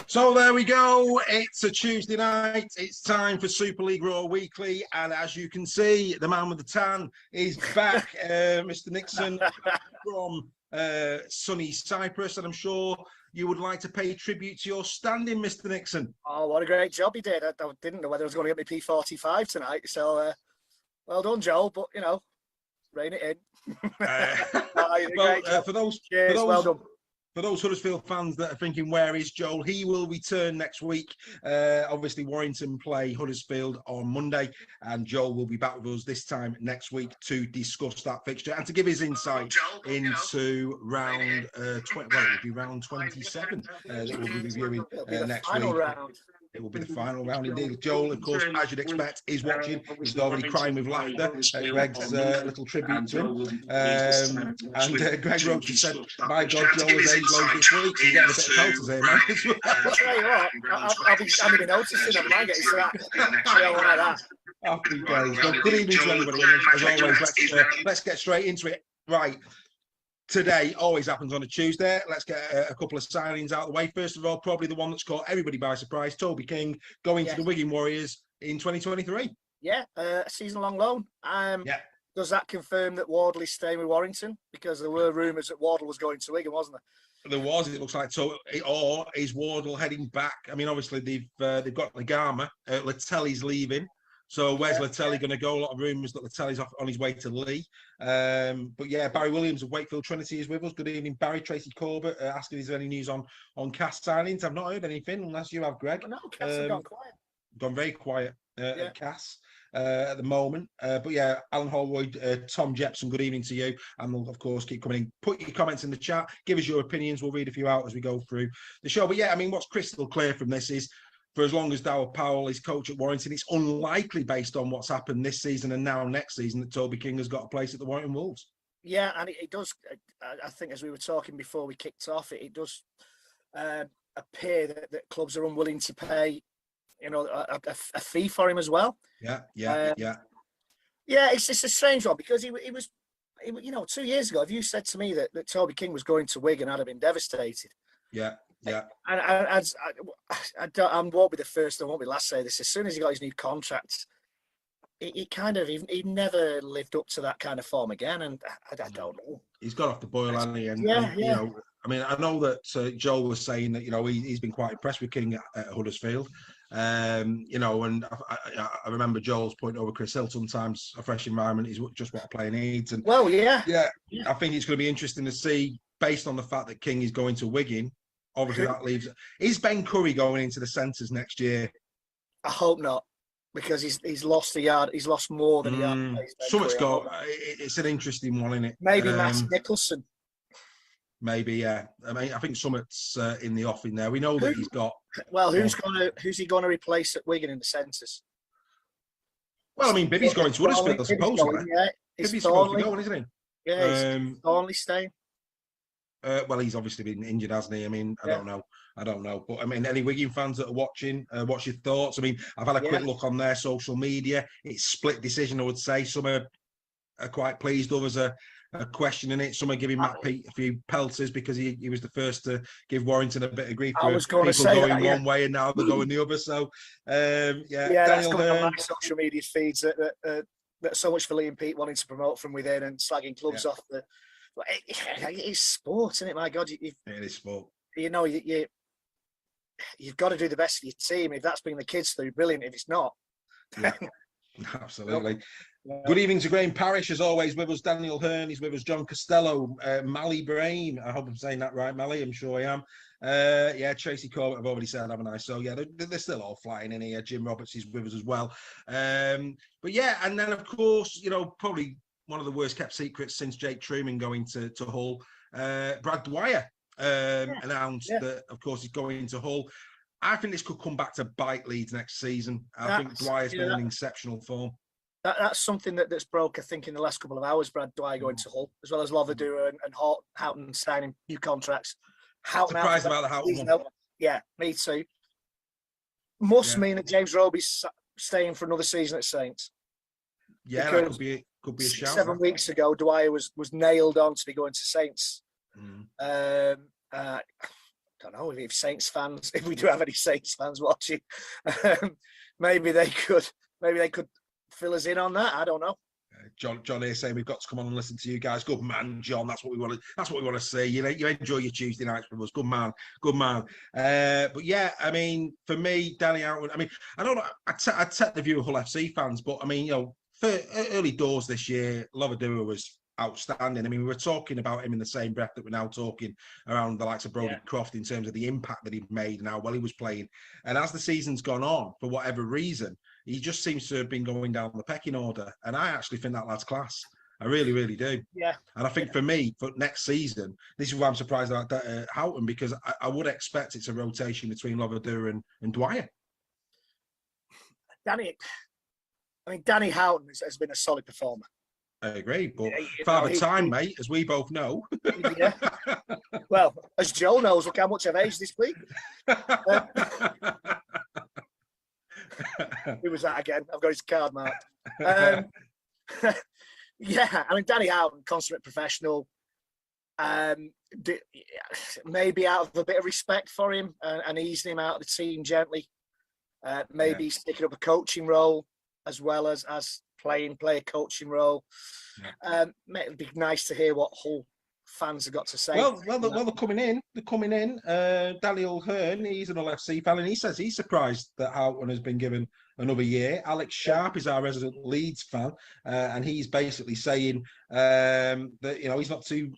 So there we go. It's a Tuesday night. It's time for Super League Raw Weekly. And as you can see, the man with the tan is back, Mr. Nixon, from sunny Cyprus. And I'm sure you would like to pay tribute to your standing, Mr. Nixon. Oh, what a great job he did. I didn't know whether I was going to get my P45 tonight. So, well done, Joel. But, you know, rein it in. For those For those Huddersfield fans that are thinking, where is Joel? He will return next week. Obviously, Warrington play Huddersfield on Monday, and Joel will be back with us this time next week to discuss that fixture and to give his insight into round 20. Well, it will be round 27 that we'll be reviewing next week. It will be the final round indeed. Joel, of course, as you'd expect, is watching. He's already crying with laughter at Greg's little tribute to him. And Greg Roach said, my God, Joel has aged loads this week. He's getting a bit of pelters here, man. I'll tell you what, I'll be noticing. I might get into that. Happy days. Well, good evening to everybody. As always, let's get straight into it. Right. Today always happens on a Tuesday. Let's get a couple of signings out of the way. First of all, probably the one that's caught everybody by surprise, Toby King going to the Wigan Warriors in 2023. Yeah, a season-long loan. Does that confirm that Wardle is staying with Warrington? Because there were rumours that Wardle was going to Wigan, wasn't there? There was, it looks like. So, or is Wardle heading back? I mean, obviously they've got Legama. Latelli's leaving. So where's Latelli going to go? A lot of rumours that Latelli's on his way to Lee. But yeah, Barry Williams of Wakefield Trinity is with us. Good evening, Barry. Tracy Corbett asking, is there any news on Cass signings? I've not heard anything, unless you have, Greg. No, Cass has gone quiet. Gone very quiet at Cass at the moment. But yeah, Alan Holroyd, Tom Jepson, good evening to you. And we'll, of course, keep coming in. Put your comments in the chat. Give us your opinions. We'll read a few out as we go through the show. But yeah, I mean, what's crystal clear from this is, for as long as Darrell Powell is coach at Warrington, it's unlikely, based on what's happened this season and now next season, that Toby King has got a place at the Warrington Wolves. Yeah, and it does. I think, as we were talking before we kicked off, it does appear that clubs are unwilling to pay, you know, a fee for him as well. Yeah. It's a strange one, because he was, you know, 2 years ago, if you said to me that Toby King was going to Wigan, I'd have been devastated. Yeah. And I won't be the first, I won't be the last to say this. As soon as he got his new contract, he never lived up to that kind of form again. And I don't know. He's got off the boil, hasn't he? And you know, I mean, I know that Joel was saying that, you know, he's been quite impressed with King at Huddersfield. You know, and I remember Joel's point over Chris Hill. Sometimes a fresh environment is just what a player needs. And I think it's going to be interesting to see, based on the fact that King is going to Wigan. Obviously, that leaves. Is Ben Curry going into the centres next year? I hope not, because he's lost a yard. He's lost more than a yard. So much go. It's an interesting one, isn't it? Maybe Matt Nicholson. Maybe, yeah. I mean, I think Summit's in the offing there. We know that he's got. Well, who's he going to replace at Wigan in the centres? Well, I mean, Bibby's going to Huddersfield, supposedly. Could be supposed to be going, isn't he? Yeah, Thornley staying. Well, he's obviously been injured, hasn't he? I mean, I don't know. But I mean, any Wigan fans that are watching, what's your thoughts? I mean, I've had a quick look on their social media. It's split decision, I would say. Some are quite pleased, others are questioning it. Some are giving Matt Pete a few pelters because he was the first to give Warrington a bit of grief for people going one way and now they're going the other. So, that's coming on my social media feeds that so much for Liam Pete wanting to promote from within and slagging clubs off. It's sport, isn't it? My God, it is sport. You know, you've got to do the best for your team. If that's bringing the kids through, brilliant. If it's not, absolutely. Good evening to Graham Parish, as always, with us. Daniel Hearn, he's with us. John Costello, Mally Brain. I hope I'm saying that right, Mally. I'm sure I am. Tracy Corbett, I've already said, haven't I? So, they're still all flying in here. Jim Roberts is with us as well. And then, of course, probably one of the worst kept secrets since Jake Truman going to Hull. Brad Dwyer announced that, of course, he's going to Hull. I think this could come back to bite Leeds next season. I think Dwyer's been in exceptional form. That's something that's broke, I think, in the last couple of hours. Brad Dwyer going to Hull, as well as Loverdew and Houghton signing new contracts. Surprised about the Houghton one. Yeah, me too. Must mean that James Roby's staying for another season at Saints. Yeah, that could be a shout. 7 weeks ago, Dwyer was nailed on to be going to Saints. I don't know if Saints fans, if we do have any Saints fans watching, maybe they could fill us in on that. I don't know. John here saying we've got to come on and listen to you guys. Good man, John. That's what we want to see. You enjoy your Tuesday nights with us. Good man. But yeah, I mean, for me, Danny Outwood. I mean, I don't know. I take the view of Hull FC fans, but I mean, for early doors this year, Loverdew was outstanding. I mean, we were talking about him in the same breath that we're now talking around the likes of Brodie Croft in terms of the impact that he made and how well he was playing. And as the season's gone on, for whatever reason, he just seems to have been going down the pecking order. And I actually think that lad's class. I really, really do. Yeah. And I think for me, for next season, this is why I'm surprised about Houghton, because I would expect it's a rotation between Loverdew and Dwyer. Danny Houghton has been a solid performer. I agree, but Father Time, mate, as we both know. Yeah. Well, as Joel knows, look how much I've aged this week. Who was that again? I've got his card marked. Danny Houghton, consummate professional. Maybe out of a bit of respect for him and easing him out of the team gently. Maybe he's taking up a coaching role as well as play a coaching role. It'd be nice to hear what Hull fans have got to say. Well, they're coming in. Daniel Hearn, he's an Hull FC fan, and he says he's surprised that Houghton has been given another year. Alex Sharp is our resident Leeds fan, and he's basically saying that he's not too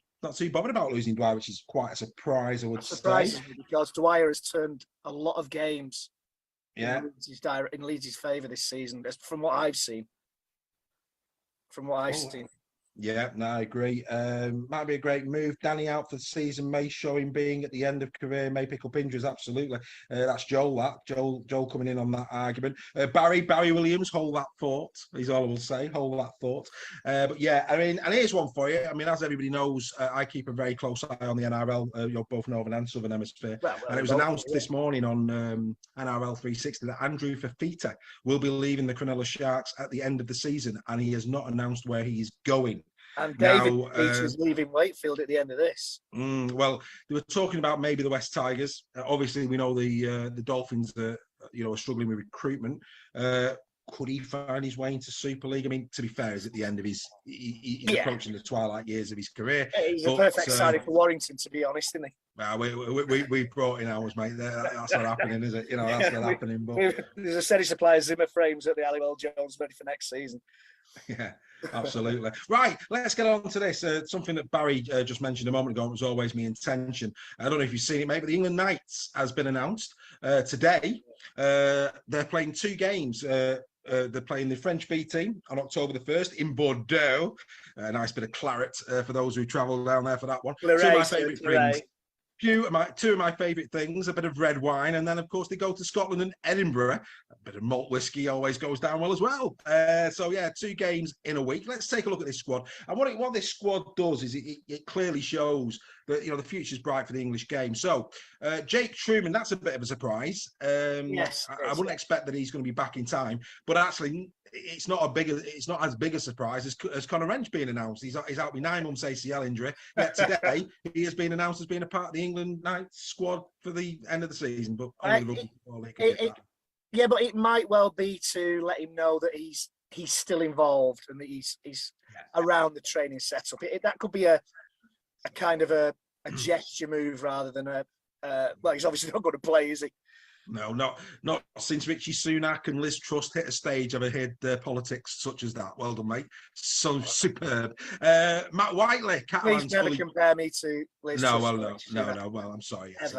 bothered about losing Dwyer, which is quite a surprise. I would say, because Dwyer has turned a lot of games. Yeah, in Leeds' favour this season, from what I've seen. Yeah, no, I agree. Might be a great move. Danny out for the season, may show him being at the end of career, may pick up injuries. Absolutely. That's Joel. Joel coming in on that argument. Barry Williams, hold that thought. He's all I will say. Hold that thought. But yeah, I mean, and here's one for you. I mean, as everybody knows, I keep a very close eye on the NRL, both Northern and Southern Hemisphere. And it was announced this morning on NRL 360 that Andrew Fafita will be leaving the Cronulla Sharks at the end of the season, and he has not announced where he's going. And David is leaving Wakefield at the end of this. Well, they were talking about maybe the West Tigers. Obviously, we know the Dolphins are struggling with recruitment. Could he find his way into Super League? I mean, to be fair, he's at the end of he's approaching the twilight years of his career. He's a perfect signing for Warrington, to be honest, isn't he? Well, we brought in ours, mate. That's not happening, is it? That's not happening. But there's a steady supply of Zimmer frames at the Aliwell Jones ready for next season. Yeah, absolutely. Right, let's get on to this. Something that Barry just mentioned a moment ago, it was always my intention. I don't know if you've seen it, mate, but the England Knights has been announced today. They're playing 2 games. They're playing the French B team on October the 1st in Bordeaux. A nice bit of claret for those who travel down there for that one. 2 of my favourite things. two of my favourite things, a bit of red wine, and then of course they go to Scotland and Edinburgh. A bit of malt whiskey always goes down well as well. So yeah, 2 games in a week. Let's take a look at this squad. And what this squad does is it clearly shows that the future's bright for the English game. So Jake Truman, that's a bit of a surprise. Yes, I wouldn't expect that he's going to be back in time, but actually it's not as big a surprise as Conor Wrench being announced. He's out with 9 months ACL injury. Yet today he has been announced as being a part of the England night squad for the end of the season. But only the Rugby Football League can get that. Yeah, but it might well be to let him know that he's still involved and that he's around the training setup. That could be a kind of a gesture move rather than well, he's obviously not going to play, is he? No, not since Richie Sunak and Liz Truss hit a stage have I heard politics such as that. Well done, mate. So superb. Matt Whiteley, Catalan's please never compare me to Liz Truss. No. Well, I'm sorry. It's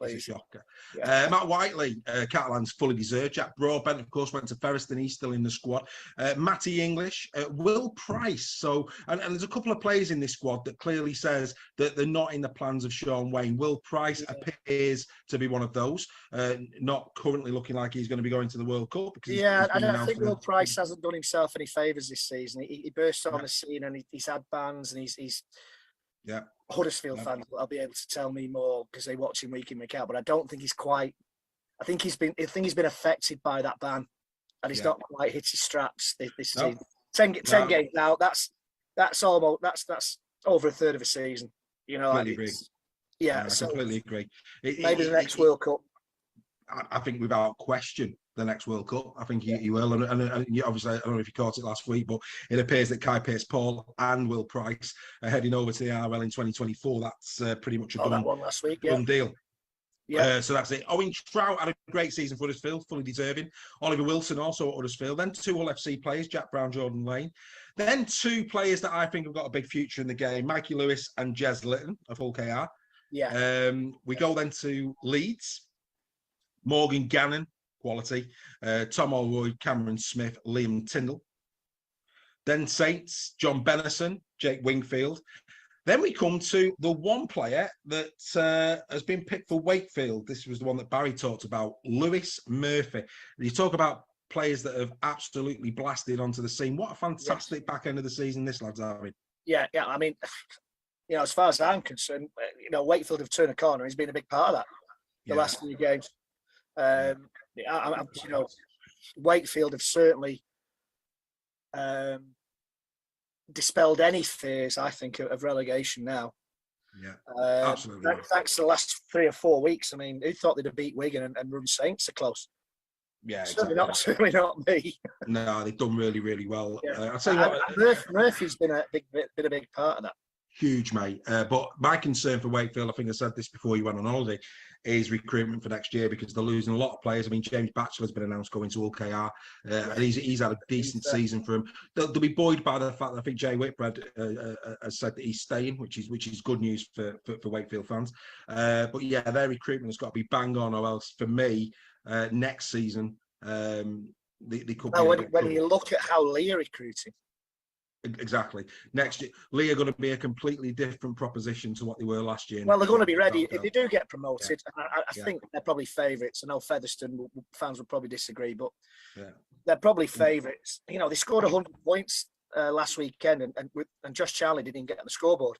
a shocker. Yeah. Matt Whiteley, Catalan's fully deserved. Jack Broadbent, of course, went to Ferriston. He's still in the squad. Matty English, Will Price. So, and there's a couple of players in this squad that clearly says that they're not in the plans of Sean Wayne. Will Price appears to be one of those. Not currently looking like he's going to be going to the World Cup. Because I think Will Price hasn't done himself any favours this season. He burst on the scene and he's had bans and he's Huddersfield fans will be able to tell me more because they watch him week in, week out. But I don't think he's quite. I think he's been affected by that ban, and he's not quite hit his straps this season. 10 games out. That's almost that's over a third of a season. Completely agree. Yeah, I completely agree. Maybe the next World Cup. I think without question, the next World Cup. I think he will. And obviously, I don't know if you caught it last week, but it appears that Kai Pearce-Paul and Will Price are heading over to the RL in 2024. That's pretty much a done deal. Yeah. So that's it. Owen Trout had a great season for Huddersfield, fully deserving. Oliver Wilson also at Huddersfield. Then 2 Hull FC players, Jack Brown, Jordan Lane. Then 2 players that I think have got a big future in the game, Mikey Lewis and Jez Litton of Hull KR. Yeah. We go then to Leeds. Morgan Gannon, quality. Tom Allroyd, Cameron Smith, Liam Tyndall. Then Saints, John Bennison, Jake Wingfield. Then we come to the one player that has been picked for Wakefield. This was the one that Barry talked about, Lewis Murphy. You talk about players that have absolutely blasted onto the scene. What a fantastic back end of the season this lad's having. Yeah. I mean, as far as I'm concerned, Wakefield have turned a corner. He's been a big part of that the last few games. Wakefield have certainly dispelled any fears, I think, of relegation now. Yeah, absolutely. Thanks to the last 3 or 4 weeks. I mean, who thought they'd have beat Wigan and run Saints so close? Yeah, certainly not me. No, they've done really, really well. Yeah. I'll tell you what, Murphy's been a big part of that. Huge, mate. But my concern for Wakefield, I think I said this before you went on holiday, is recruitment for next year because they're losing a lot of players. I mean, James Batchelor's been announced going to Hull KR, and he's had a decent season for him. They'll be buoyed by the fact that I think Jay Whitbread has said that he's staying, which is good news for Wakefield fans. But yeah, their recruitment has got to be bang on, or else for me, next season they could. Now, when you look at how Lee are recruiting. Exactly. Next year, Lee are going to be a completely different proposition to what they were last year. Well, they're going to be ready. If they do get promoted, I think they're probably favourites. I know Featherstone fans would probably disagree, but they're probably favourites. They scored 100 points last weekend, and Josh Charlie didn't even get on the scoreboard.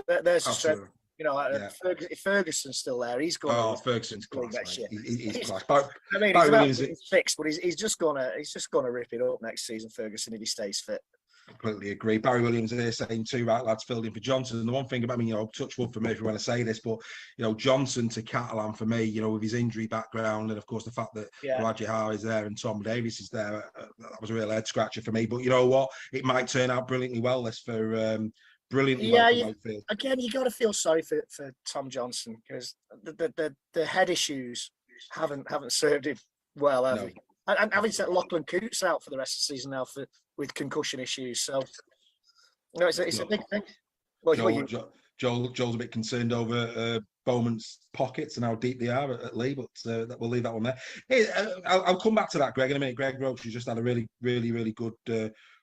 There's a strength. If Ferguson's still there, he's going. Oh, Ferguson's class. He's class. I mean, he's about fixed, but he's just gonna rip it up next season, Ferguson, if he stays fit. Completely agree. Barry Williams is saying 2 right lads filled in for Johnson. And the one thing about me, touch wood for me if you want to say this, but Johnson to Catalan for me, with his injury background and of course the fact that Reggie is there and Tom Davies is there, that was a real head scratcher for me. But you know what? It might turn out brilliantly well. This for brilliantly well for Wakefield. Again, you got to feel sorry for Tom Johnson because the head issues haven't served him well, have they? And having set Lachlan Coots out for the rest of the season now with concussion issues, so it's a big thing. Joel's a bit concerned over Bowman's pockets and how deep they are at Lee, but we'll leave that one there. Hey, I'll come back to that, Greg, in a minute. Greg Roach has just had a really, really, really good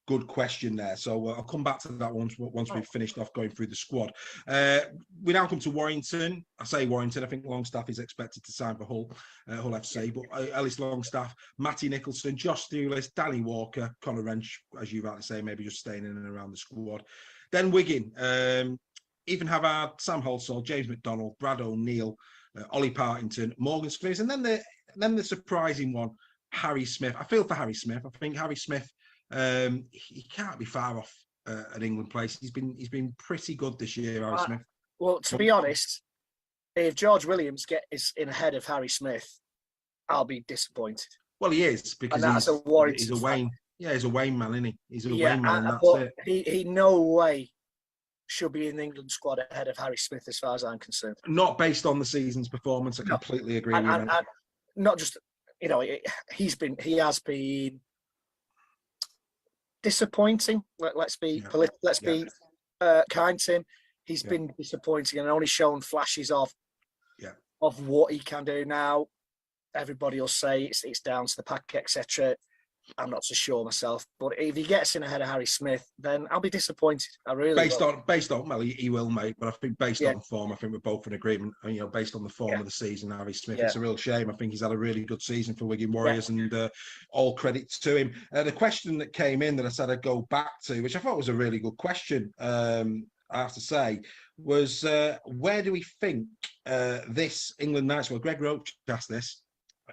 good question there. So I'll come back to that once we've finished off going through the squad. We now come to Warrington. I say Warrington. I think Longstaff is expected to sign for Hull FC, but Ellis Longstaff, Matty Nicholson, Josh Stewlis, Danny Walker, Conor Wrench, as you rightly say, maybe just staying in and around the squad. Then Wigan, Ethan Havard, Sam Holsall, James McDonald, Brad O'Neill, Ollie Partington, Morgan Smith, and then the surprising one, Harry Smith. I feel for Harry Smith. I think Harry Smith, he can't be far off an England place. He's been pretty good this year, Harry Smith. Well, to be honest, if George Williams is in ahead of Harry Smith, I'll be disappointed. Well, he is, because he's a Wayne. Yeah, he's a Wayne man, isn't he? He's a Wayne man, and that's it. He no way should be in the England squad ahead of Harry Smith, as far as I'm concerned. Not based on the season's performance. I completely agree with you. And not just, he has been disappointing. Let's be kind to him. He's been disappointing and only shown flashes of what he can do now. Everybody will say it's down to the pack, etc. I'm not so sure myself, but if he gets in ahead of Harry Smith, then I'll be disappointed. I really based on well, he will, mate. But I think based on form, I think we're both in agreement. Based on the form of the season, Harry Smith, it's a real shame. I think he's had a really good season for Wigan Warriors, and all credit to him. The question that came in that I said I'd go back to, which I thought was a really good question, I have to say, was where do we think this England night squad? Greg Roach asked this.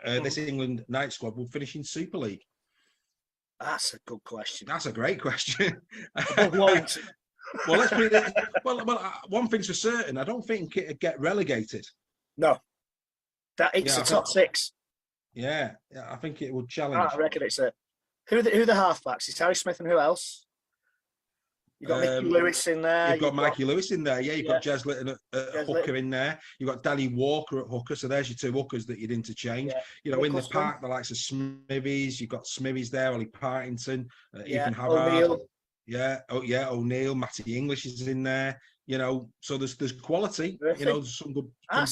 This England night squad will finish in Super League. That's a good question. That's a great question. Well, let's put it. Well, one thing's for certain. I don't think it'd get relegated. No, it's a top six. Yeah, I think it would challenge. I reckon it's who are the halfbacks? It's Harry Smith and who else? You've got Mikey Lewis in there. You've got Mikey Lewis in there. Yeah, you've got Jez Litton at hooker in there. You've got Danny Walker at hooker. So there's your two hookers that you'd interchange. Yeah. In the park, the likes of Smithies. You've got Smithies there, Ollie Partington, Ethan Havard. O'Neill, Matty English is in there. So there's quality. There's some good back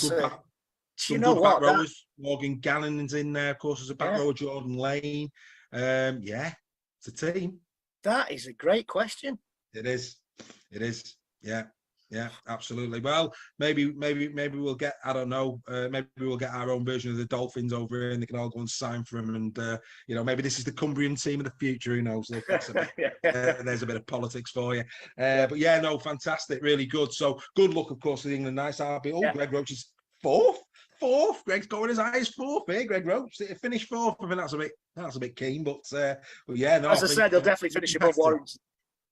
rowers. Morgan Gannon's in there, of course, as a back rower. Jordan Lane. It's a team. That is a great question. It is. Yeah, absolutely. Well, maybe we'll get, I don't know, maybe we'll get our own version of the Dolphins over here and they can all go and sign for him. And, maybe this is the Cumbrian team of the future. Who knows? There's a bit of politics for you. But fantastic. Really good. So good luck, of course, to the England Knights. Greg Roach is fourth. Greg's going as high as fourth here. Greg Roach finished fourth. I think that's a bit keen, but as I said, they'll definitely finish above Warrington.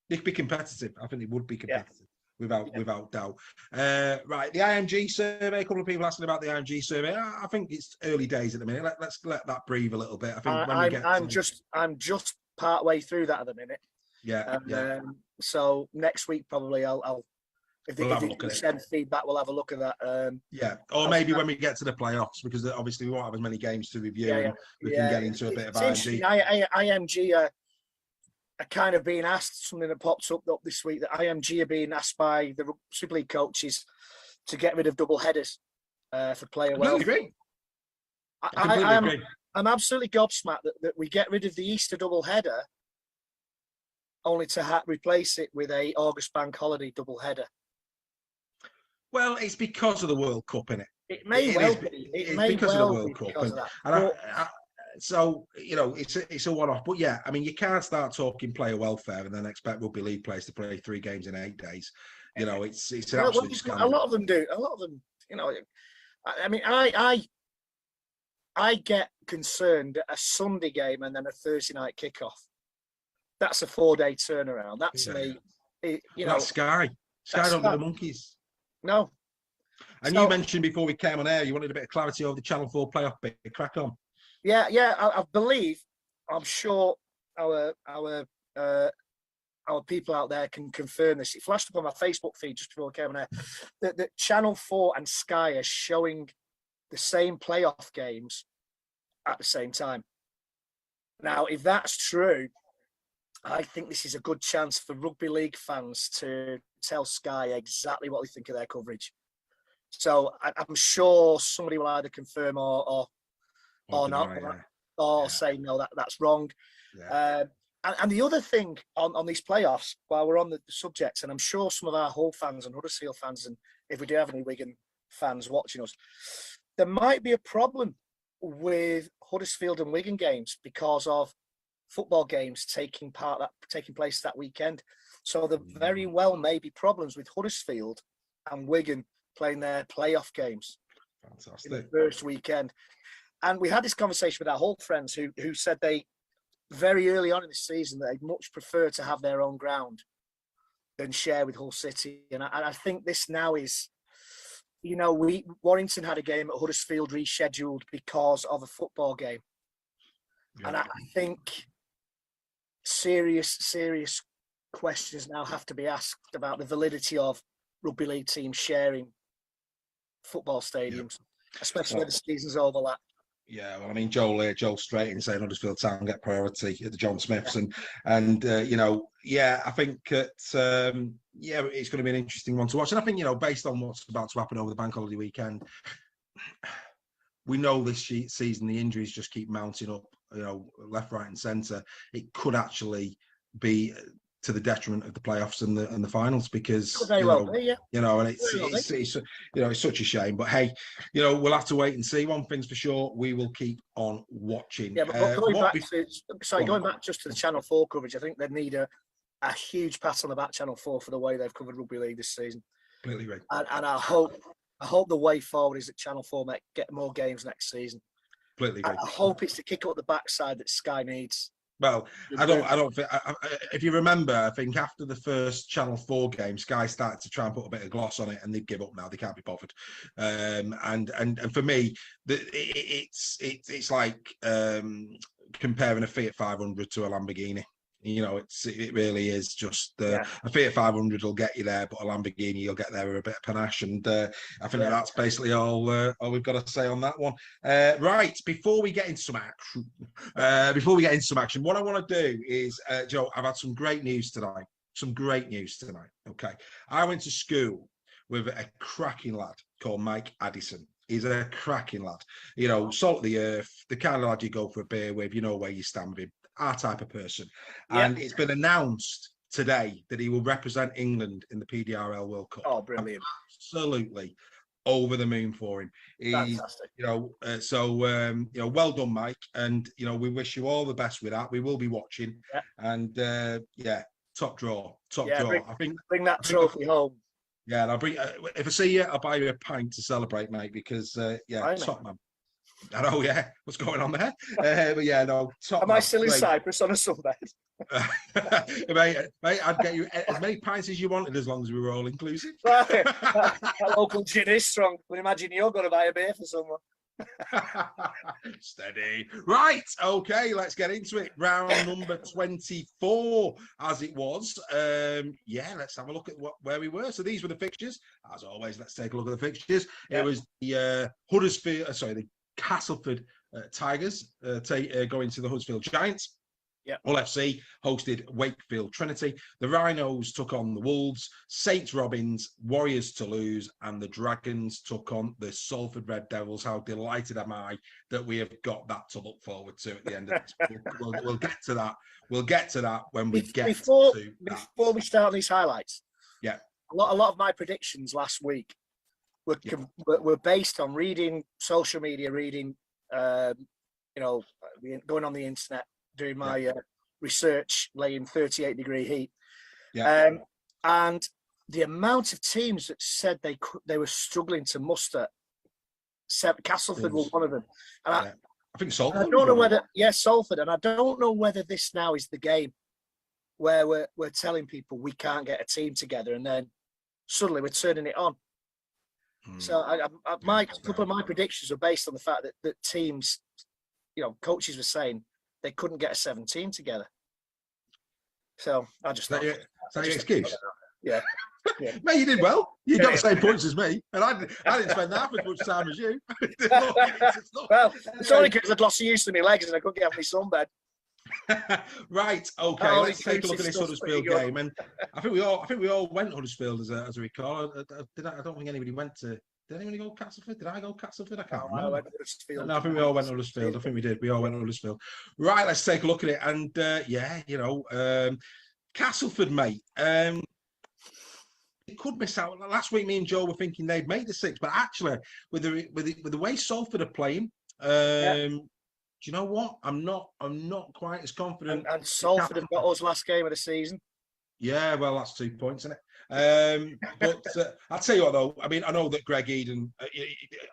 They'd be competitive. I think they would be competitive, without doubt. Right, the IMG survey. A couple of people asking about the IMG survey. I think it's early days at the minute. Let's let that breathe a little bit. I think I'm just part way through that at the minute. So next week probably I'll if they send feedback, we'll have a look at that. Or maybe when we get to the playoffs, because obviously we won't have as many games to review. And we can get into a bit of IMG. IMG are kind of being asked, something that popped up this week, that IMG are being asked by the Super League coaches to get rid of double headers for player welfare. I'm absolutely gobsmacked that we get rid of the Easter double header only to replace it with a August bank holiday double header. Well, it's because of the World Cup, innit? It may well be. It may because well of the World Cup. Because of that. So, it's a one-off. But yeah, I mean, you can't start talking player welfare and then expect rugby league players to play 3 games in 8 days. It's an absolute scandal. A lot of them do. A lot of them, I mean, I get concerned at a Sunday game and then a Thursday night kickoff. That's a 4-day turnaround. That's me. That's Sky. Sky don't do the monkeys. No. And you mentioned before we came on air, you wanted a bit of clarity over the Channel 4 playoff bit. Crack on. Yeah. I'm sure our people out there can confirm this. It flashed up on my Facebook feed just before we came on air that Channel 4 and Sky are showing the same playoff games at the same time. Now, if that's true, I think this is a good chance for rugby league fans to tell Sky exactly what they think of their coverage. So I'm sure somebody will either confirm or not, or say no, that's wrong. And the other thing on these playoffs, while we're on the subject, and I'm sure some of our Hull fans and Huddersfield fans, and if we do have any Wigan fans watching us, there might be a problem with Huddersfield and Wigan games because of football games taking place that weekend. So there very well may be problems with Huddersfield and Wigan playing their playoff games. Fantastic. In the first weekend. And we had this conversation with our Hull friends who said they, very early on in the season, they'd much prefer to have their own ground than share with Hull City. And I think this now is, Warrington had a game at Huddersfield rescheduled because of a football game. Yeah. And I think serious questions now have to be asked about the validity of rugby league teams sharing football stadiums, especially where the seasons overlap. Yeah, well, I mean, Joel straight in saying Huddersfield Town get priority at the John Smiths, and I think it's going to be an interesting one to watch. And I think based on what's about to happen over the bank holiday weekend, we know this season the injuries just keep mounting up, left, right, and centre. It could actually be to the detriment of the playoffs and the finals, because and it's such a shame. But hey, we'll have to wait and see. One thing's for sure, we will keep on watching. Yeah, but going back just to the Channel 4 coverage, I think they need a huge pat on the back, Channel 4, for the way they've covered rugby league this season. Completely right. And I hope the way forward is that Channel 4 get more games next season. Completely right. I hope it's the kick up the backside that Sky needs. Well, I don't think. If you remember, I think after the first Channel 4 game, Sky started to try and put a bit of gloss on it, and they'd give up now. They can't be bothered. And for me, it's like comparing a Fiat 500 to a Lamborghini. It really is just a Fiat 500 will get you there, but a Lamborghini you'll get there with a bit of panache. And I think that's basically all we've got to say on that one. Right, before we get into some action, what I want to do is, Joe, I've had some great news tonight. Okay, I went to school with a cracking lad called Mike Addison. He's a cracking lad. Salt of the earth, the kind of lad you go for a beer with. You know where you stand with him. Our type of person. And it's been announced today that he will represent England in the PDRL World Cup. Oh, brilliant. Absolutely over the moon for him. Fantastic. Well done, Mike. And, we wish you all the best with that. We will be watching. Yeah. And, top draw. Bring that trophy home. Yeah, and I'll bring. If I see you, I'll buy you a pint to celebrate, mate. Because top man. I know, yeah. What's going on there? But yeah, no. Am I still in Cyprus on a sunbed? mate, I'd get you as many pints as you wanted, as long as we were all inclusive. Right. That local gin is strong. But imagine you're going to buy a beer for someone. Steady. Right, okay, let's get into it. Round number 24, as it was. Let's have a look at where we were. So these were the fixtures. As always, let's take a look at the fixtures. It was the the Castleford Tigers going to the Huddersfield Giants. Hull FC hosted Wakefield Trinity. The Rhinos took on the Wolves. St Robins, Warriors Toulouse, and the Dragons took on the Salford Red Devils. How delighted am I that we have got that to look forward to at the end of this. We'll get to that. We'll get to that when we get before we start these highlights. Yeah, a lot of my predictions last week were based on reading social media, going on the internet, doing my research, laying 38-degree heat. Yeah. And the amount of teams that said they were struggling to muster, Castleford was one of them. And I think Salford. I don't know whether Salford, and I don't know whether this now is the game where we're telling people we can't get a team together, and then suddenly we're turning it on. So a couple of my predictions were based on the fact that teams, coaches were saying they couldn't get a 17 together. So I just thought... Is that your excuse? Yeah. Mate, you did well. You got the same points as me, and I didn't spend half as much time as you. Well, it's only because I'd lost use of my legs and I couldn't get off my sunbed. Right, okay. Let's take a look at this Huddersfield game, and I think we all went Huddersfield as I recall. I don't think anybody went to Did anyone go Castleford? Did I go Castleford? I can't No, I remember. went Huddersfield. No, I think we all went Huddersfield. I think we did. We all went Huddersfield. Right, let's take a look at it. And Castleford, mate. It could miss out. Last week, me and Joe were thinking they'd make the 6, but actually, with the way Salford are playing, do you know what? I'm not quite as confident. And Salford have got us last game of the season. Yeah, well, that's 2 points, isn't it? But I'll tell you what, though. I mean, I know that Greg Eden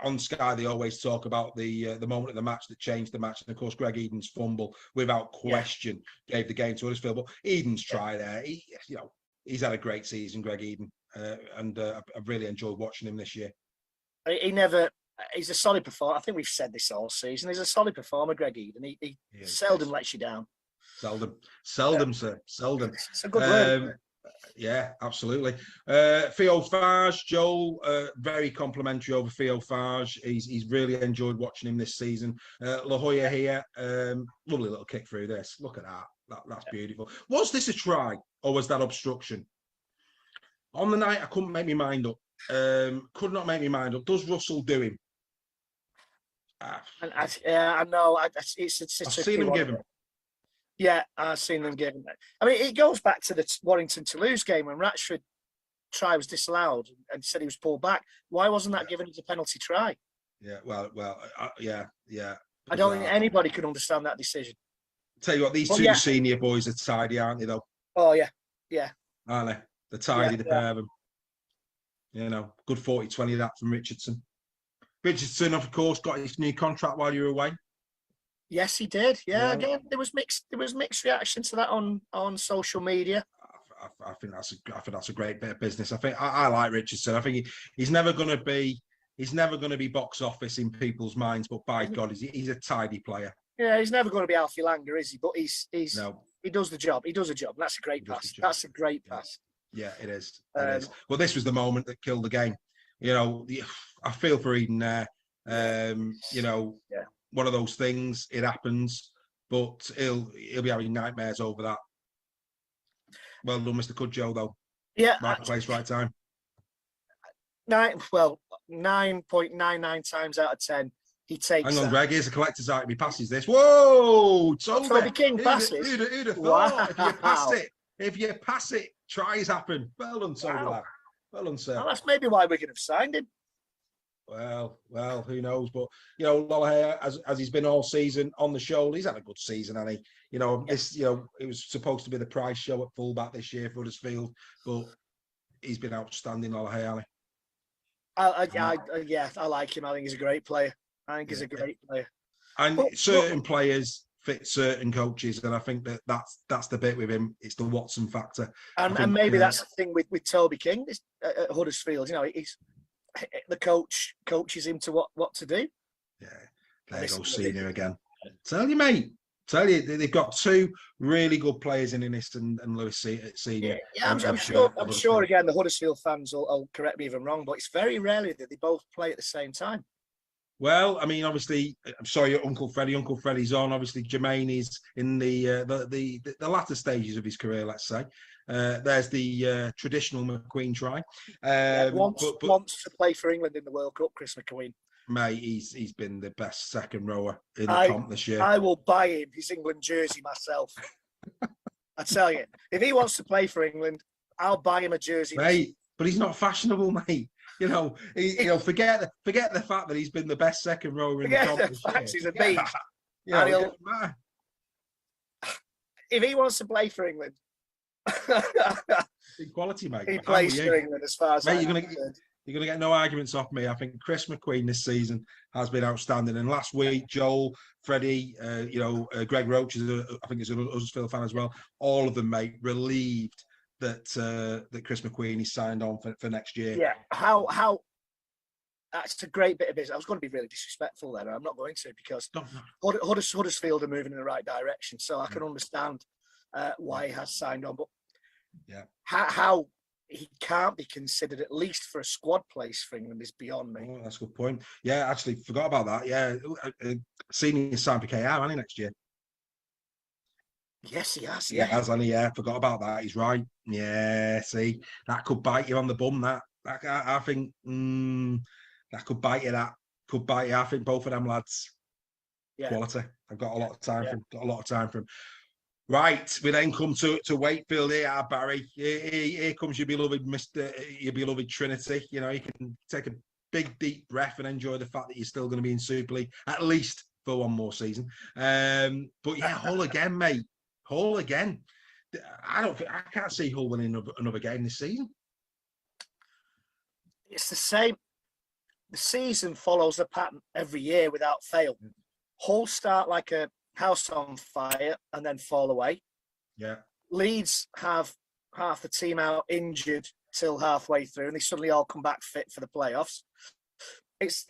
on Sky, they always talk about the moment of the match that changed the match, and of course, Greg Eden's fumble, without question, gave the game to Huddersfield. But Eden's try there, he's had a great season, Greg Eden, and I've really enjoyed watching him this year. He's a solid performer. I think we've said this all season. He's a solid performer, Greg Eden. He seldom lets you down. Seldom, sir. Seldom. It's a good word. Yeah, absolutely. Theo Farge, Joel, very complimentary over Theo Farge. He's really enjoyed watching him this season. La Jolla here, lovely little kick through this. Look at that. That's beautiful. Was this a try or was that obstruction? On the night, I couldn't make my mind up. Could not make my mind up. Does Russell do him? I know. I've seen him give him. Yeah, I've seen them give him. I mean, it goes back to the Warrington-Toulouse game when Ratchford try was disallowed and said he was pulled back. Why wasn't that given as a penalty try? Yeah, well, yeah. I don't think anybody can understand that decision. Tell you what, these two senior boys are tidy, aren't they, though? Oh, yeah. Aren't they? They're tidy, the pair of them. Good 40-20 that from Richardson. Richardson, of course, got his new contract while you were away. Yes, he did. Yeah, again, there was mixed reaction to that on social media. I think that's a great bit of business. I like Richardson. I think he's never going to be box office in people's minds, but by God, he's a tidy player. Yeah, he's never going to be Alfie Langer, is he? But he does the job. He does a job. And that's a great pass. That's a great pass. Yeah, it is. Well, this was the moment that killed the game. I feel for Eden there. One of those things. It happens, but he'll be having nightmares over that. Well done, Mr. Cudjoe, though. Yeah, right place, right time. 9.99 times out of 10, he takes. Hang on, Greg. Here's a collector's item. He passes this. Whoa! Toby King passes. Who'd have thought? Wow. If you pass it, tries happen. Well done, Toby. Wow. Well done, sir. Well, that's maybe why we could have signed him. Well, who knows? But Lollahare, as he's been all season on the show, he's had a good season, hasn't he? It was supposed to be the prize show at fullback this year for Huddersfield, but he's been outstanding, Lollahare, hasn't he? I like him. I think he's a great player. He's a great player. And certain players fit certain coaches, and I think that's the bit with him. It's the Watson factor. And maybe that's the thing with Toby King at Huddersfield. He's the coach coaches him to what to do. Yeah, there goes Senior again. Tell you, mate. They've got two really good players in Innes and Lewis Senior. Yeah, I'm sure. Again, the Huddersfield fans will correct me if I'm wrong, but it's very rarely that they both play at the same time. Well, I mean, obviously, I'm sorry, Uncle Freddie's on. Obviously, Jermaine is in the latter stages of his career, let's say. There's the traditional McQueen try. Wants to play for England in the World Cup, Chris McQueen. Mate, he's been the best second rower in the comp this year. I will buy him his England jersey myself. I tell you, if he wants to play for England, I'll buy him a jersey. Mate, but he's not fashionable, mate. Forget the fact that he's been the best second rower in the comp this year. He's a beast. If he wants to play for England, big quality, mate. He plays for England as far as you're going to get no arguments off me. I think Chris McQueen this season has been outstanding. And last week, Joel, Freddie, Greg Roach, I think is a Huddersfield fan as well. All of them, mate, relieved that Chris McQueen is signed on for next year. Yeah, how that's a great bit of business. I was going to be really disrespectful there. I'm not going to, because Huddersfield are moving in the right direction, so I can understand why he has signed on. But how he can't be considered at least for a squad place for England is beyond me. Oh, that's a good point. Yeah, actually forgot about that. Yeah, Senior signed for KR, hasn't he, next year? Yes, he has. Yeah, hasn't he? Yeah, forgot about that. He's right. Yeah, see, that could bite you on the bum. That I think That could bite you. That could bite you. I think both of them lads, quality. I've got a lot of time for him. Got a lot of time for him. Right, we then come to Wakefield here, Barry. Here comes your beloved your beloved Trinity. You know, you can take a big deep breath and enjoy the fact that you're still going to be in Super League at least for one more season. But yeah, Hull again, mate. Hull again. I can't see Hull winning another game this season. It's the same. The season follows the pattern every year without fail. Hull start like a house on fire and then fall away. Yeah. Leeds have half the team out injured till halfway through, and they suddenly all come back fit for the playoffs. It's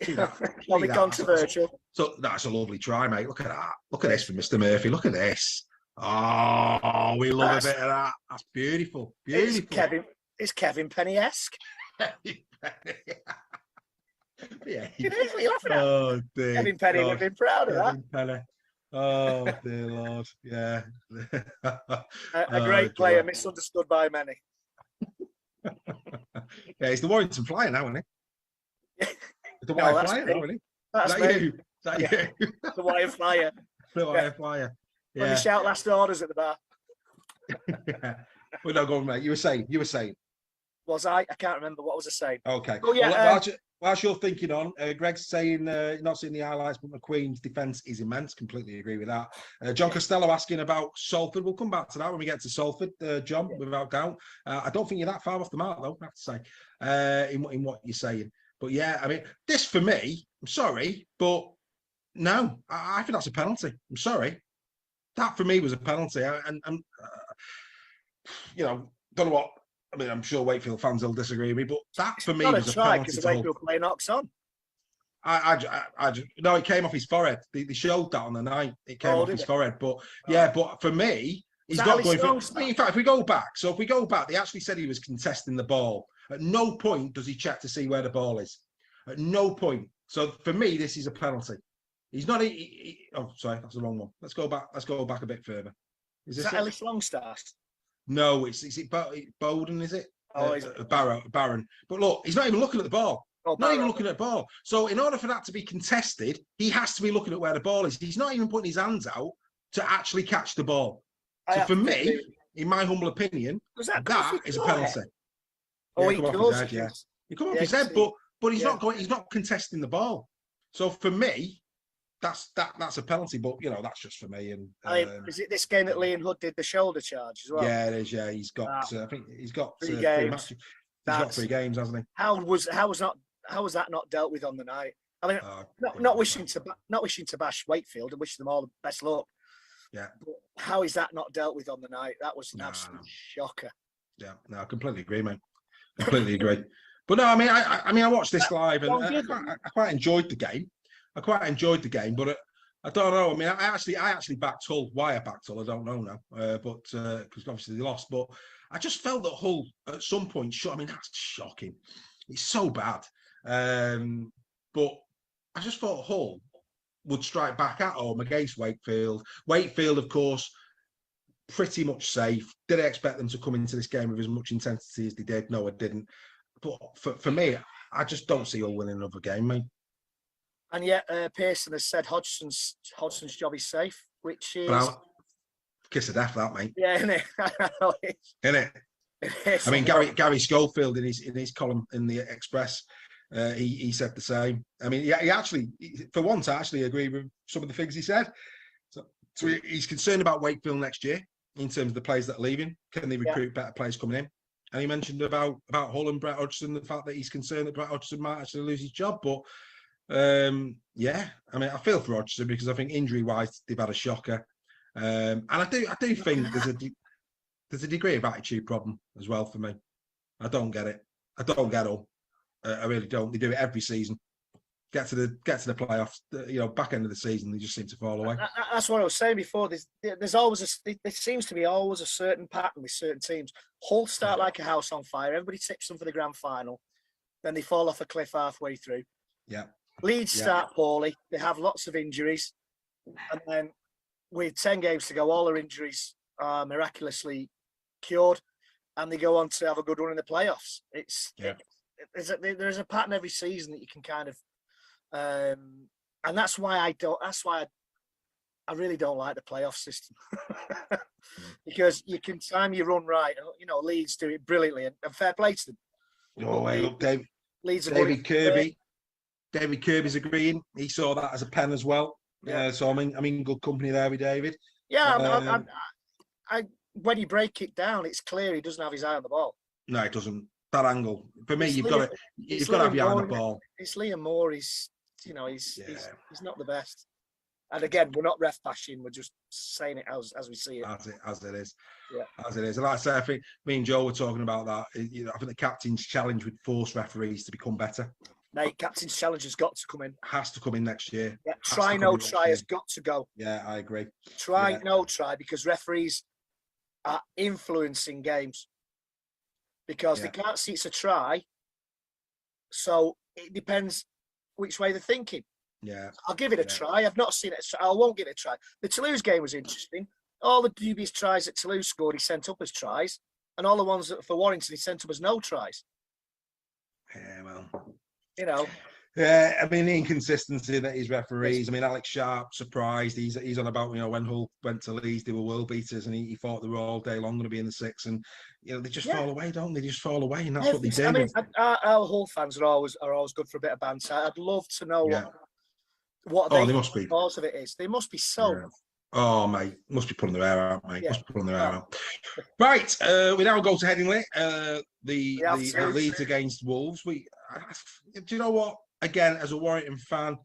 probably controversial. So that's a lovely try, mate. Look at that. Look at this from Mr. Murphy. Look at this. Oh, we love a bit of that. That's beautiful. Beautiful. It's Kevin Penny-esque. Yeah. You know what you're laughing at? Oh, dear. Kevin Penny would have been proud of that. Penny. Oh, dear Lord. Yeah. A great player, misunderstood by many. Yeah, he's the Warrington Flyer now, isn't he? The Wire Flyer now, isn't he? That's Is me. that you? Is that you? The Wire Flyer. The Wire Flyer. Yeah. When you shout last orders at the bar. Yeah. Well, no, go on, mate. You were saying. Was I? I can't remember. What was I saying? Okay. Oh, yeah. Whilst you're thinking on, Greg's saying not seeing the highlights, but McQueen's defence is immense. Completely agree with that. John Costello asking about Salford. We'll come back to that when we get to Salford, John, without doubt. I don't think you're that far off the mark, though, I have to say, in what you're saying. But yeah, I mean, this for me, I'm sorry, but no, I think that's a penalty. I'm sorry. That for me was a penalty. And you know, don't know what. I mean, I'm sure Wakefield fans will disagree with me, but that for me was a penalty. Because the Wakefield play knocks on. No, it came off his forehead. They showed that on the night. It came off his forehead. But yeah, but for me, he's not going for. In fact, if we go back, they actually said he was contesting the ball. At no point does he check to see where the ball is. At no point. So for me, this is a penalty. He's not. Oh, sorry, that's the wrong one. Let's go back. Let's go back a bit further. Is that Ellis Longstaff? No, is it Bowden? Is it? Oh, Barron. But look, he's not even looking at the ball. Oh, not even looking at the ball. So in order for that to be contested, he has to be looking at where the ball is. He's not even putting his hands out to actually catch the ball. So for me, in my humble opinion, that is a penalty. Oh, he does. He come off his head, but he's not going. He's not contesting the ball. So for me, that's a penalty. But you know, that's just for me. And is it this game that Liam Hood did the shoulder charge as well? Yeah, it is. Yeah, he's got. I think he's got 3 games. He's got 3 games, hasn't he? How was that not dealt with on the night? I mean, not wishing to bash Wakefield and wish them all the best luck. Yeah. But how is that not dealt with on the night? That was an absolute shocker. Yeah, no, I completely agree, mate. Completely agree. But no, I mean, I watched this live and I quite enjoyed the game. But I don't know. I mean, I actually backed Hull. Why I backed Hull, I don't know now. But because obviously they lost. But I just felt that Hull at some point. I mean, that's shocking. It's so bad. But I just thought Hull would strike back at home against Wakefield. Wakefield, of course, pretty much safe. Did I expect them to come into this game with as much intensity as they did? No, I didn't. But for me, I just don't see Hull winning another game, mate. And yet, Pearson has said Hodgson's job is safe, which is kiss of death, that, mate. Yeah, isn't it? Isn't it? I mean, Gary Schofield in his column in the Express, he said the same. I mean, he actually, for once, I actually agree with some of the things he said. So he's concerned about Wakefield next year in terms of the players that are leaving. Can they recruit better players coming in? And he mentioned about Hull and Brett Hodgson, the fact that he's concerned that Brett Hodgson might actually lose his job. But yeah, I mean, I feel for Hodgson because I think injury-wise they've had a shocker, and I do think there's a degree of attitude problem as well for me. I don't get it. I don't get it. I really don't. They do it every season. Get to the playoffs. Back end of the season, they just seem to fall away. That's what I was saying before. There's always there seems to be always a certain pattern with certain teams. Hull start like a house on fire. Everybody tips them for the grand final, then they fall off a cliff halfway through. Yeah. Leeds start poorly. They have lots of injuries, and then with 10 games to go, all their injuries are miraculously cured, and they go on to have a good run in the playoffs. there's a pattern every season that you can kind of, and that's why I really don't like the playoff system because you can time your run right. You know, Leeds do it brilliantly, and fair play to them. Oh, hey, look, Leeds David Kirby's agreeing. He saw that as a pen as well. Yeah. So I'm in good company there with David. Yeah, when you break it down, it's clear he doesn't have his eye on the ball. No, it doesn't. That angle for me, you've got to have your eye on the ball. It's Liam Moore. He's not the best. And again, we're not ref bashing. We're just saying it as we see it. As it is. Yeah. As it is. And like I say, I think me and Joe were talking about that. You know, I think the captain's challenge would force referees to become better. Mate, captain's challenge has got to come in. Has to come in next year. Yeah. Try, no try has got to go. Yeah, I agree. Try, no try, because referees are influencing games. Because they can't see it's a try. So it depends which way they're thinking. Yeah, I'll give it a try. I've not seen it. I won't give it a try. The Toulouse game was interesting. All the dubious tries that Toulouse scored, he sent up as tries, and all the ones that for Warrington, he sent up as no tries. Yeah, well, you know. Yeah, I mean the inconsistency that his referees. I mean, Alex Sharp surprised. He's on about when Hull went to Leeds, they were world beaters, and he thought they were all day long going to be in the six, and they just fall away, don't they? They just fall away, and that's what they do. I mean, our Hull fans are always good for a bit of banter. I'd love to know what they must be. The cause of it is. They must be so. Yeah. Oh, mate, must be pulling their hair out, mate. Must be pulling their hair out. Right, we now go to Headingley. The Leeds against Wolves. Do you know what? Again, as a Warrington fan,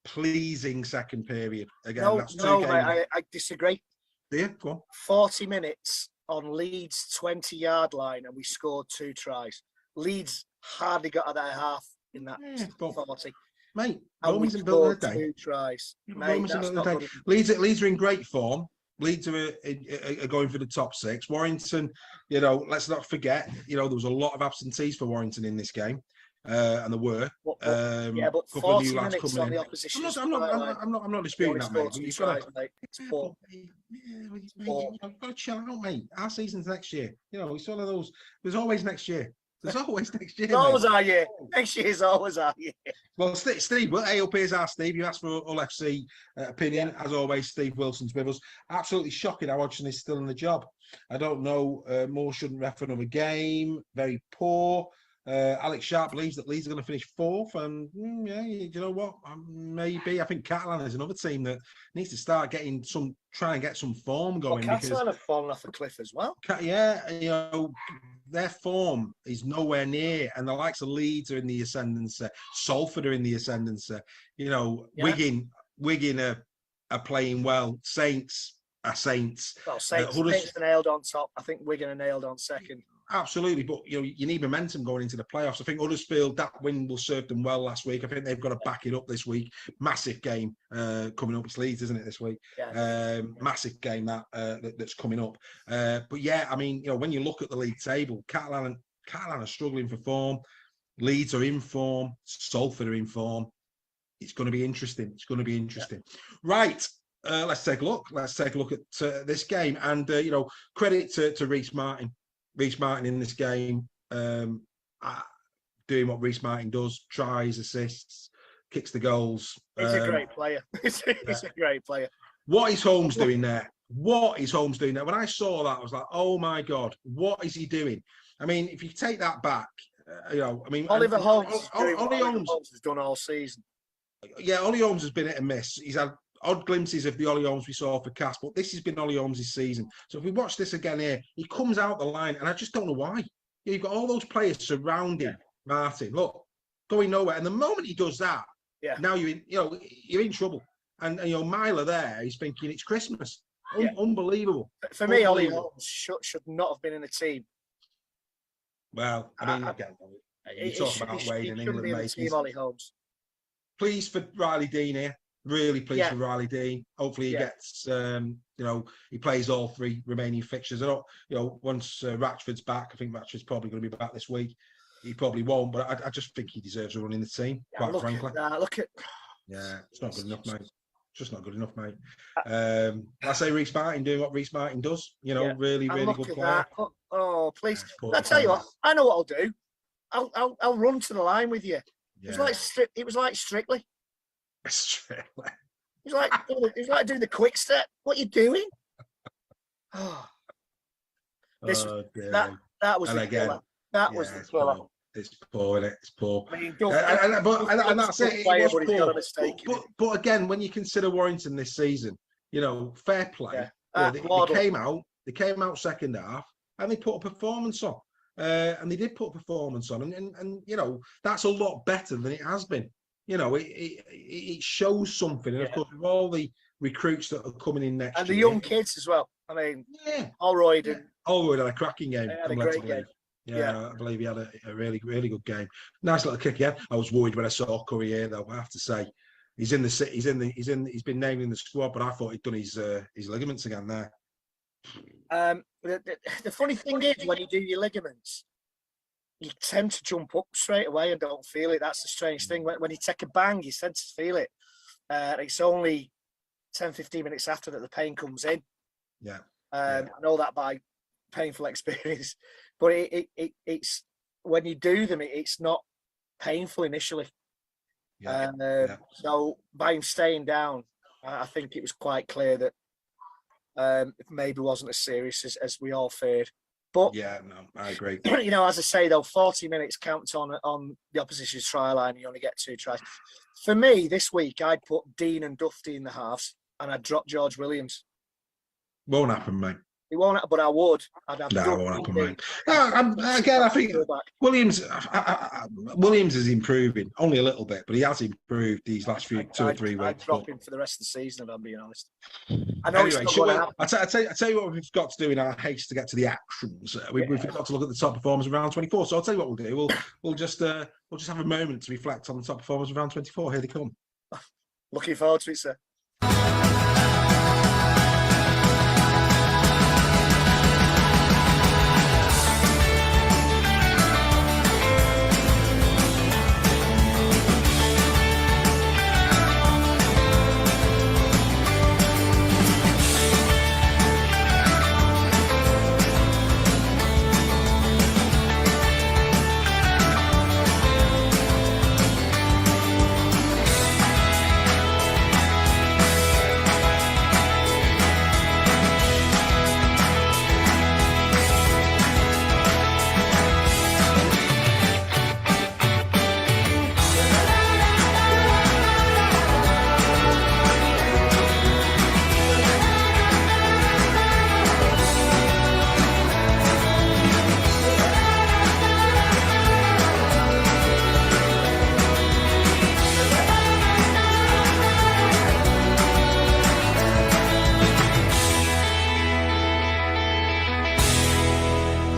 pleasing second period. Again, I disagree. Do you? Go on. 40 minutes on Leeds' 20-yard line, and we scored 2 tries. Leeds hardly got out of their half in that 40. Mate, Romans in building the day. 2 tries. Leeds are in great form. Leeds are going for the top 6. Warrington, let's not forget, there was a lot of absentees for Warrington in this game. And there were. But 40 minutes on the opposition. I'm not disputing that, mate. You've got to chill out, mate. Our season's next year. It's one of those. There's always next year. There's always next year. It's always our year. Next year is always our year. Well, Steve, up here's our Steve. You asked for Hull FC opinion. As always, Steve Wilson's with us. Absolutely shocking how Hodgson is still in the job. I don't know. Moore shouldn't ref for another game. Very poor. Alex Sharp believes that Leeds are going to finish 4th, and you know what? Maybe I think Catalan is another team that needs to start try and get some form going. Catalan have fallen off a cliff as well. Their form is nowhere near, and the likes of Leeds are in the ascendancy. Salford are in the ascendancy. Wigan are playing well. Saints are Saints. Well, Saints are nailed on top. I think Wigan are nailed on second. Absolutely, but you need momentum going into the playoffs. I think Huddersfield, that win will serve them well last week. I think they've got to back it up this week. Massive game coming up. It's Leeds, isn't it, this week? Yeah. Massive game that's coming up. But yeah, I mean, when you look at the league table, Catalan are struggling for form. Leeds are in form. Salford are in form. It's going to be interesting. Yeah. Right. Let's take a look. Let's take a look at this game, and credit to Reece Martin. Reece Martin in this game, doing what Reece Martin does, tries, assists, kicks the goals. He's a great player. He's a great player. What is Holmes doing there? When I saw that, I was like, oh my God, what is he doing? I mean, if you take that back, Oliver Holmes has done all season. Yeah, Ollie Holmes has been hit and miss. He's had odd glimpses of the Ollie Holmes we saw for Cass, but this has been Ollie Holmes' season. So if we watch this again here, he comes out the line, and I just don't know why. You've got all those players surrounding Martin. Look, going nowhere. And the moment he does that, now you're in trouble. And Myler there, he's thinking it's Christmas. Unbelievable. For me, Ollie Holmes should not have been in the team. Well, I mean, again, you talk about Wayne in England, mate. Ollie Holmes. Pleased for Riley Dean here. Really pleased with Riley Dean. Hopefully he gets, he plays all 3 remaining fixtures. I don't, once Ratchford's back, I think Ratchford's probably going to be back this week. He probably won't, but I just think he deserves a run in the team, quite frankly. Yeah, it's not good enough, mate. It's just not good enough, mate. I say Reece Martin doing what Reece Martin does. Really, really good player. Oh, please. I'll tell you what, I know what I'll do. I'll run to the line with you. Yeah. It was like Strictly. Strictly. It was like doing the quick step. What are you doing? Oh, that was the killer. That was the killer. It's poor, isn't it? It's poor. I mean, and that's it. It was poor. Got a mistake, but again, when you consider Warrington this season, fair play. Yeah. They came out second half and they put a performance on. And they did put a performance on, and that's a lot better than it has been. It shows something. And of course, with all the recruits that are coming in next year, and the young kids as well. I mean, Allroyd had a cracking game. Had a great game. Yeah, I believe he had a really, really good game. Nice little kick again. I was worried when I saw Curry here, though. I have to say, he's been named in the squad, but I thought he'd done his ligaments again there. The funny thing is, when you do your ligaments, you tend to jump up straight away and don't feel it. That's the strange thing. When you take a bang, you tend to feel it. It's only 10-15 minutes after that the pain comes in. Yeah. I know that by painful experience, but it's when you do them, it's not painful initially. So by him staying down, I think it was quite clear that it maybe wasn't as serious as we all feared. But I agree. As I say though, 40 minutes counts on the opposition's try line. You only get 2 tries. For me, this week, I'd put Dean and Dufty in the halves, and I'd drop George Williams. Won't happen, mate. It won't, but I would. It won't happen, mate. I think Williams is improving only a little bit, but he has improved these last 2 or 3 weeks. I'd drop him for the rest of the season, if I'm being honest. I know I tell you what we've got to do in our haste to get to the actions. We've got to look at the top performers of round 24. So I'll tell you what we'll do. We'll just have a moment to reflect on the top performers of round 24. Here they come. Looking forward to it, sir.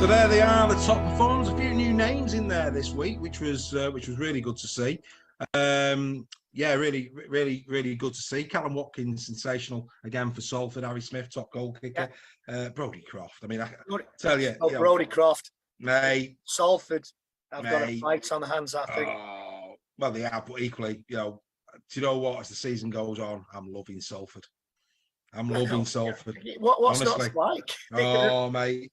So there they are, the top performers. A few new names in there this week, which was really good to see. Really, really, really good to see. Callum Watkins, sensational again for Salford. Harry Smith, top goal kicker. Brodie Croft. I mean, I tell you, Brodie Croft, mate. Salford, I've got a fight on the hands, I think. Well, they are, but equally, do you know what? As the season goes on, I'm loving Salford. I'm loving Salford. What's not like? Oh, mate.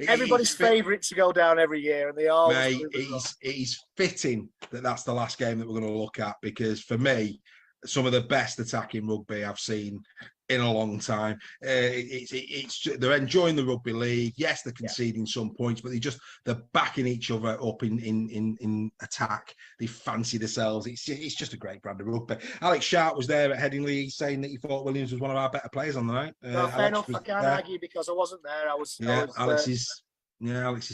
Everybody's favourite to go down every year, and they all. Mate, it's fitting that's the last game that we're going to look at, because for me, some of the best attacking rugby I've seen in a long time. They're enjoying the rugby league. Yes, they're conceding some points, but they're backing each other up in attack. They fancy themselves. It's just a great brand of rugby. Alex Sharp was there at Headingley saying that he thought Williams was one of our better players on the night. Fair enough. I can't argue because I wasn't there. Alex is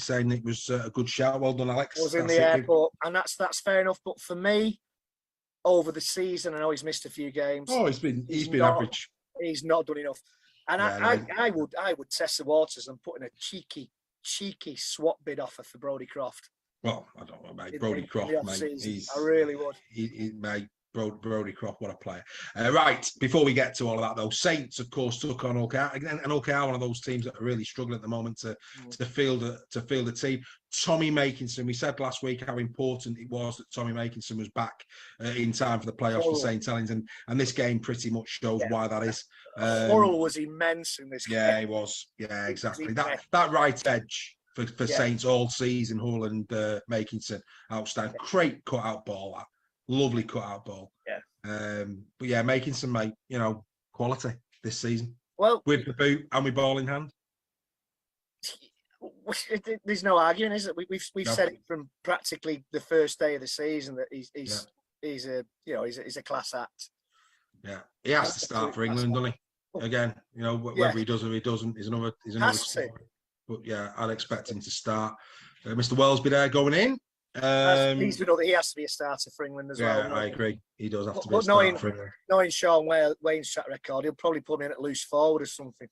saying it was a good shout. Well done, Alex. I was in the airport, and that's fair enough. But for me, over the season, I know he's missed a few games. Oh, he's been average. He's not done enough, and I would test the waters and put in a cheeky swap bid offer for Brodie Croft. Well, I don't know, mate. Brodie Croft, mate. I really would. Mate, Brodie Croft, what a player. Right, before we get to all of that, though, Saints, of course, took on Hull KR. And Hull KR, one of those teams that are really struggling at the moment to field a team. Tommy Makinson, we said last week how important it was that Tommy Makinson was back in time for the playoffs for St Helens, and this game pretty much shows why that is. Horrell was immense in this game. Yeah, he was. Yeah, exactly. That right edge for Saints all season. Hull and Makinson, outstanding. Great cut-out ball, that. Lovely cut-out ball. Yeah. But yeah, Makinson, mate, quality this season. Well, with the boot and with ball in hand. There's no arguing, is it? We've said it from practically the first day of the season that he's a class act. Yeah, he has to start for England, doesn't he? Again, whether he does or he doesn't is another story. But yeah, I'd expect him to start. Mr. Wellsby there going in. He has to be a starter for England as well. Yeah, I agree. He does have to be a starter for England. Knowing Sean Wayne's track record, he'll probably put him in at loose forward or something.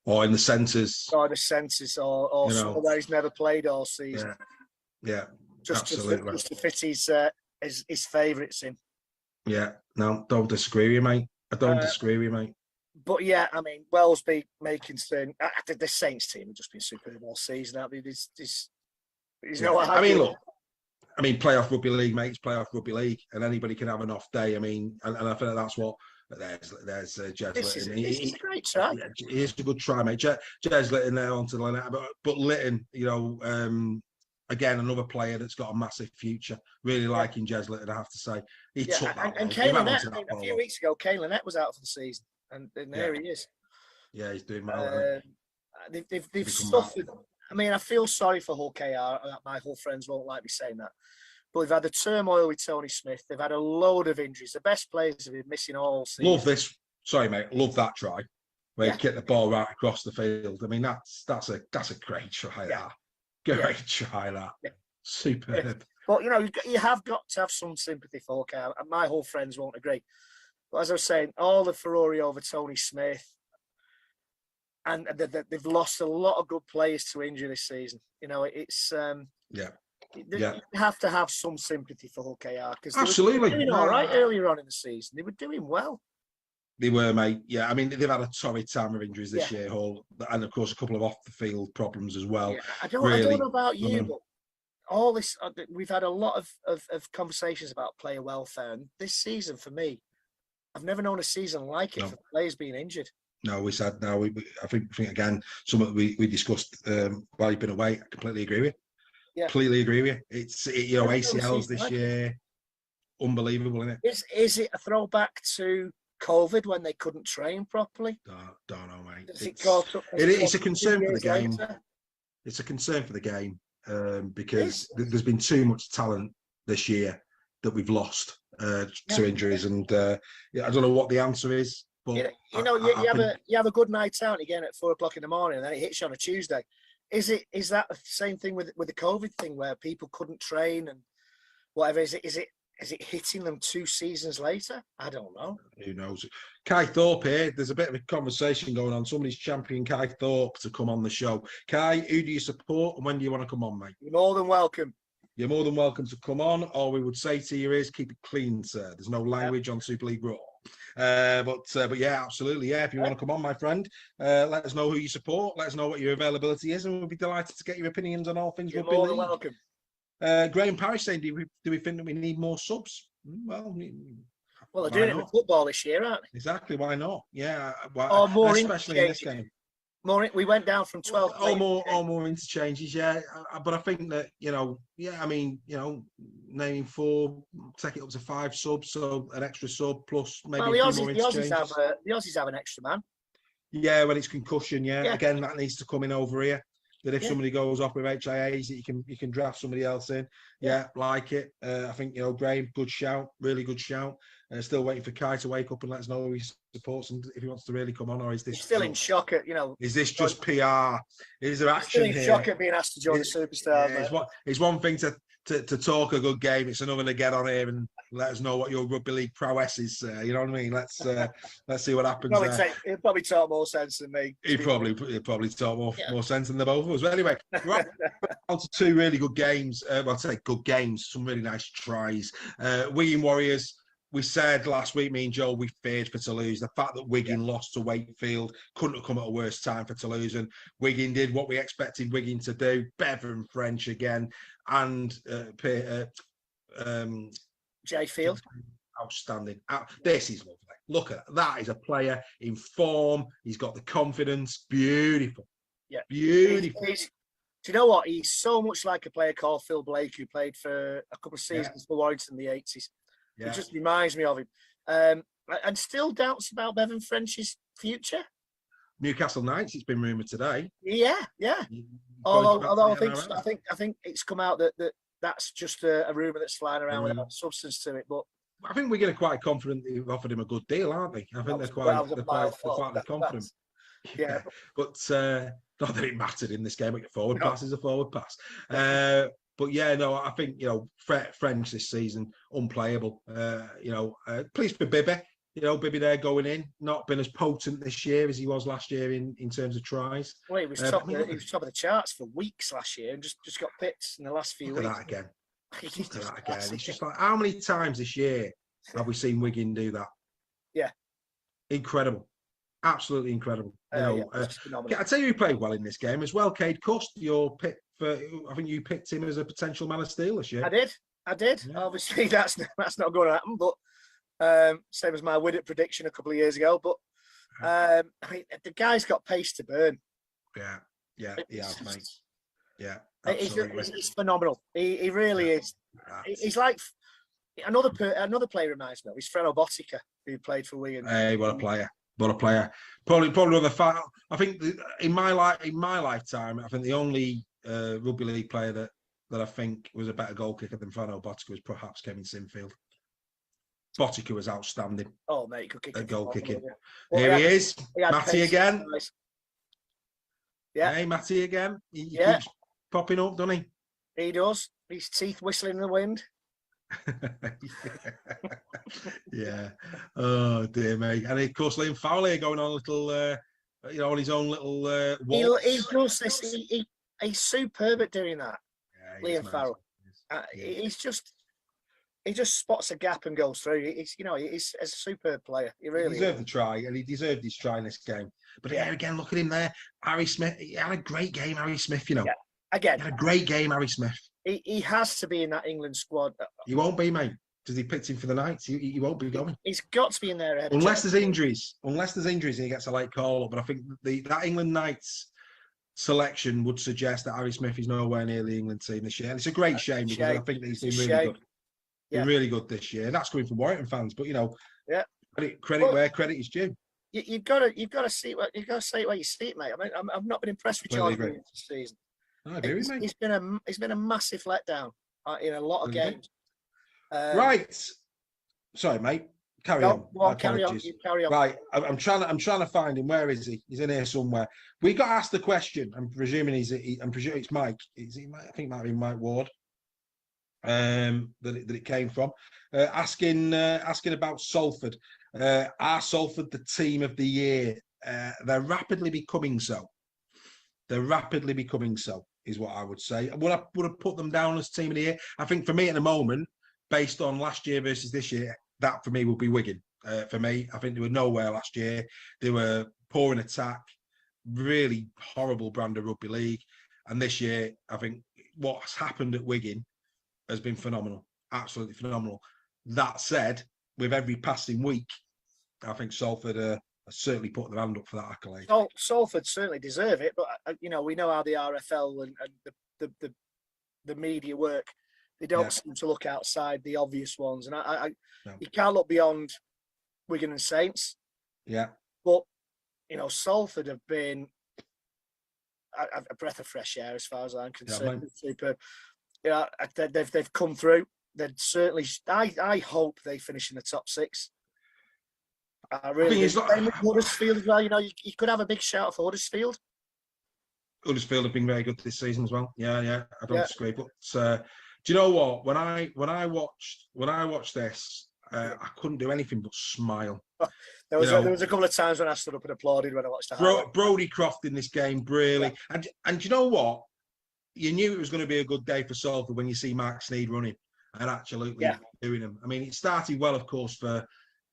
Or in the centres. Or the centres, or somewhere he's never played all season. Yeah, absolutely. Just to fit his favourites in. Yeah, no, don't disagree with you, mate. I don't disagree with you, mate. But yeah, I mean, Wellsby, Makinson, the Saints team have just been superb all season. I mean, playoff rugby league, mate. It's playoff rugby league, and anybody can have an off day. I mean, and I feel like that's what. There's Jez Litton. He's a great try. He's a good try, mate. Jez Litton there onto the line, but Litton, again, another player that's got a massive future. Really liking Jez Litton, I have to say. He took that. And Kane Lynette, a few weeks ago, Kane Lynette was out for the season, and there he is. Yeah, he's doing well. They've suffered. I mean, I feel sorry for Hull KR. My Hull friends won't like me saying that. But we've had the turmoil with Tony Smith. They've had a load of injuries. The best players have been missing all season. Love this. Sorry, mate. Love that try where you get the ball right across the field. I mean, that's a great try. Yeah. Great try. That superb. Yeah. But you have got to have some sympathy for KR. And my Hull friends won't agree. But as I was saying, all the furore over Tony Smith, and they've lost a lot of good players to injury this season. It's you have to have some sympathy for Hull KR because absolutely they were doing all right earlier on in the season. They were doing well. They were, mate. Yeah, I mean they've had a torrid time of injuries this year, Hull, and of course a couple of off the field problems as well. Yeah, I don't know about you, but all this we've had a lot of conversations about player welfare, and this season for me, I've never known a season like it for players being injured. No, we said no. I think again, something we discussed while you've been away. I completely agree with you. Yeah. Completely agree with you. It's ACLs this year, unbelievable, isn't it? Is it a throwback to COVID when they couldn't train properly? Don't know, mate. It's a concern for the game. It's a concern for the game because there's been too much talent this year that we've lost to injuries, and I don't know what the answer is. But you have a good night out again at 4:00 in the morning, and then it hits you on a Tuesday. Is that the same thing with the COVID thing where people couldn't train and whatever? Is it hitting them 2 seasons later? I don't know. Who knows? Kai Thorpe here. There's a bit of a conversation going on. Somebody's championing Kai Thorpe to come on the show. Kai, who do you support and when do you want to come on, mate? You're more than welcome. You're more than welcome to come on. All we would say to you is keep it clean, sir. There's no language on Super League Raw. But yeah, absolutely. Yeah, if you want to come on, my friend, let us know who you support. Let us know what your availability is, and we'll be delighted to get your opinions on all things rugby league. You're more than welcome. Graham Parrish saying, do we think that we need more subs? Well, they're doing it with football this year, aren't they? Exactly. Why not? Yeah. More especially in this game. We went down from 12. More interchanges, yeah. But I think that naming 4, take it up to 5 subs, so an extra sub plus maybe a few more interchanges. The Aussies have an extra man. Yeah, when it's concussion, again that needs to come in over here. That if somebody goes off with HIAs, that you can draft somebody else in. Yeah, like it. I think Graham, good shout, really good shout. Still waiting for Kai to wake up and let us know who he supports and if he wants to really come on, or is this still in shock at Is this just PR? Is there action here? Still in shock at being asked to join the Superstars. It's one thing to talk a good game. It's another to get on here and let us know what your rugby league prowess is. You know what I mean? Let's see what happens. He'll probably talk more sense than me. He'll probably talk more sense than the both of us. But anyway, right on to 2 really good games. I'll say good games, some really nice tries. Wigan Warriors. We said last week, me and Joel, we feared for Toulouse. The fact that Wigan lost to Wakefield couldn't have come at a worse time for Toulouse. And Wigan did what we expected Wigan to do. Bevan and French again. And Jay Field. Outstanding. This is lovely. Look at that. That is a player in form. He's got the confidence. Beautiful. Yeah. Beautiful. Do you know what? He's so much like a player called Phil Blake, who played for a couple of seasons for Warrington in the 80s. Yeah. It just reminds me of him. And still doubts about Bevan French's future. Newcastle Knights, it's been rumoured today. Yeah. Although I think it's come out that's just a rumour that's flying around without substance to it. But I think we're quite confident they've offered him a good deal, aren't they? I think they're quite confident. Yeah. But not that it mattered in this game. A forward pass is a forward pass. But yeah, no, I think French this season unplayable. Pleased for Bibby. Bibby there going in, not been as potent this year as he was last year in terms of tries. Well, he was top of the charts for weeks last year and just got picked in the last few weeks. Look at that again. It's just like, how many times this year have we seen Wigan do that? Yeah. Incredible. Absolutely incredible. I tell you who played well in this game as well. Cade Cust, your pick I think you picked him as a potential man of steel this year. I did. Yeah. Obviously, that's not going to happen, but same as my Widdett prediction a couple of years ago. But the guy's got pace to burn. Yeah, he has, mate. Yeah, he's phenomenal. He really is. He's like another player reminds me of. He's Freno Botica, who played for Wigan. Hey, what a player! What a player! Probably another final. I think in my lifetime, I think the only rugby league player that I think was a better goal kicker than Freno Botica was perhaps Kevin Sinfield. Botica was outstanding. Oh, mate, could kick at goal kicking. Here he is, Matty again. Yeah, hey, Matty again. He keeps popping up, doesn't he? He does. His teeth whistling in the wind. Yeah. Oh dear, mate. And of course, Liam Fowler going on a little, on his own little waltz. He does this. He's superb at doing that. Yeah, Liam Farrell. He just spots a gap and goes through. He's a superb player. He really deserved the try, and he deserved his try in this game. But again, look at him there. Harry Smith, he had a great game, Harry Smith, Yeah. Again. He had a great game, Harry Smith. He has to be in that England squad. He won't be, mate, because he picked him for the Knights. He won't be going. He's got to be in there. Unless there's injuries. Unless there's injuries and he gets a late call up. But I think that England Knights selection would suggest that Harry Smith is nowhere near the England team this year. And it's a great shame because I think he's been really good. Been really good this year. And that's coming from Warrington fans, but credit where credit is due. You've got to see what you say where you see it, mate. I mean, I've not been impressed with George Williams this season. I agree with He's been a massive letdown in a lot of games. Right. Sorry, mate. Carry on. Carry on. Right. I'm trying to find him. Where is he? He's in here somewhere. We got asked the question. I'm presuming I'm presuming it's Mike. I think it might be Mike Ward. That it came from, asking about Salford. Are Salford the team of the year? They're rapidly becoming so. Is what I would say. Would have put them down as team of the year? I think for me at the moment, based on last year versus this year, that for me would be Wigan. For me, I think they were nowhere last year. They were poor in attack, really horrible brand of rugby league. And this year, I think what's happened at Wigan has been phenomenal, absolutely phenomenal. That said, with every passing week, I think Salford are certainly putting their hand up for that accolade. Oh, Salford certainly deserve it, but we know how the RFL and the media work. They don't seem to look outside the obvious ones, and you can't look beyond Wigan and Saints. Yeah, but Salford have been a breath of fresh air as far as I'm concerned. Superb. They've come through. They'd certainly. I hope they finish in the top 6. I really. Huddersfield as well. You could have a big shout for Huddersfield. Huddersfield have been very good this season as well. Yeah. I don't disagree. But do you know what? When I watched this, I couldn't do anything but smile. There was a couple of times when I stood up and applauded when I watched the Brodie Croft in this game, really. Yeah. And do you know what? You knew it was going to be a good day for Salford when you see Mark Sneed running and absolutely doing them. I mean, it started well, of course, for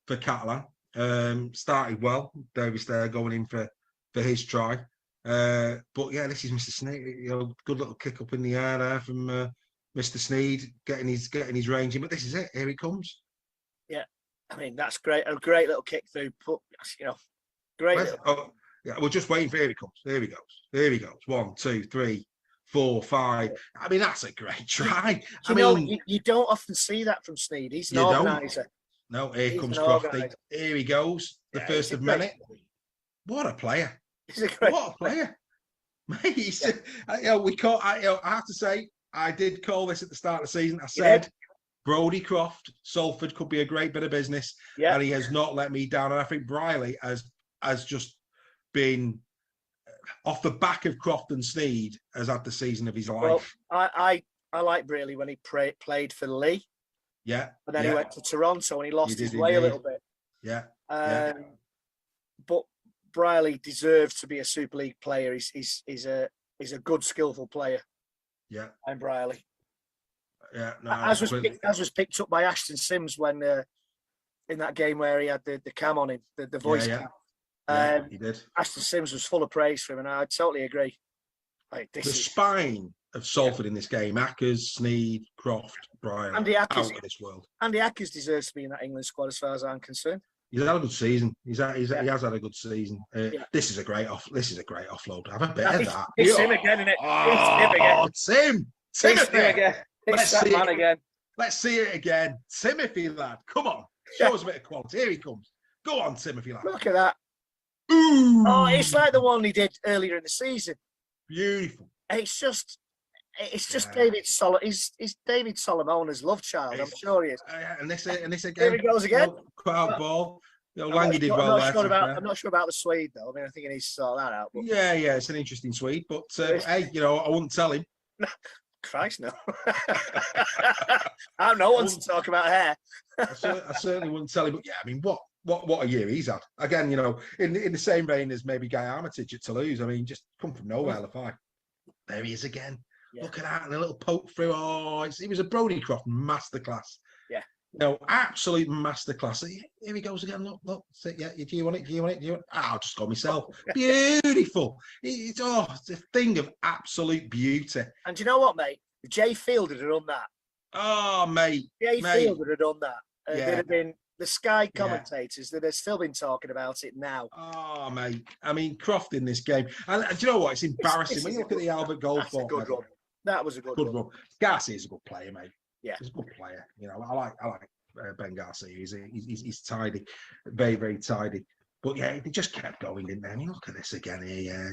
Catalan. Started well. Davis there going in for his try. But yeah, this is Mr. Sneed. Good little kick up in the air there from Mr. Sneed, getting his range in. But this is it. Here he comes. Yeah, I mean that's great. A great little kick through. Great. Yeah, we're just waiting for. Here he comes. Here he goes. 1, 2, 3, 4, 5. I mean, that's a great try. You don't often see that from Sneed. He's an you organiser. No, here comes Crofty. Here he goes. The first of many. What a player. What a player. Mate, I have to say, I did call this at the start of the season. I said, Brodie Croft, Salford could be a great bit of business. Yeah. And he has not let me down. And I think Briley has just been off the back of Croft and Sneed, has had the season of his life. Well, I like Briley when he played for Lee. Yeah. And then he went to Toronto and he lost his way a little bit. Yeah. But Briley deserves to be a Super League player. He's a good, skillful player. Yeah. And Briley. Yeah. No, as was picked up by Ashton Sims when in that game where he had the cam on him, the voice cam. Yeah, he did. Ashton Sims was full of praise for him, and I totally agree. Spine of Salford in this game: Ackers, Sneed, Croft, Briley. Andy Ackers, out of this world. Andy Ackers deserves to be in that England squad, as far as I'm concerned. He's had a good season. He has had a good season. This is a great offload. Have a bit of that. It's him again, isn't it? It's him again. It's that man again. Let's see it again. Timothy, lad. Come on. Show us a bit of quality. Here he comes. Go on, Timothy, lad. Look at that. Ooh. Oh, it's like the one he did earlier in the season. Beautiful. It's just David Solomon. He's David Solomona's love child. I'm sure he is. And this again. Here he goes again. Cut out ball. Langy did well there. I'm not sure about the Swede though. I mean, I think he needs to sort that out. But... Yeah, it's an interesting Swede. But hey, I wouldn't tell him. Christ, no. I'm no one to talk about hair. I certainly wouldn't tell him. But yeah, I mean, what a year he's had. Again, in the same vein as maybe Guy Armitage at Toulouse. I mean, just come from nowhere, Lafay. There he is again. Yeah. Look at that, and a little poke through. Oh, it was a Brodie Croft masterclass. Yeah. Absolute masterclass. Here he goes again. Look. Yeah, do you want it? I'll just go myself. Beautiful. It's a thing of absolute beauty. And do you know what, mate? If Jay Field had done that. Oh, mate. Field would have done that. There'd have been the Sky commentators that have still been talking about it now. Oh, mate. I mean, Croft in this game. And do you know what? It's embarrassing. When you look at the Albert Goldthorpe medal. That was a good run. Garcia's a good player, mate. Yeah, he's a good player. I like Ben Garcia. He's tidy, very, very tidy. But yeah, they just kept going, didn't they? I mean, look at this again here. Yeah.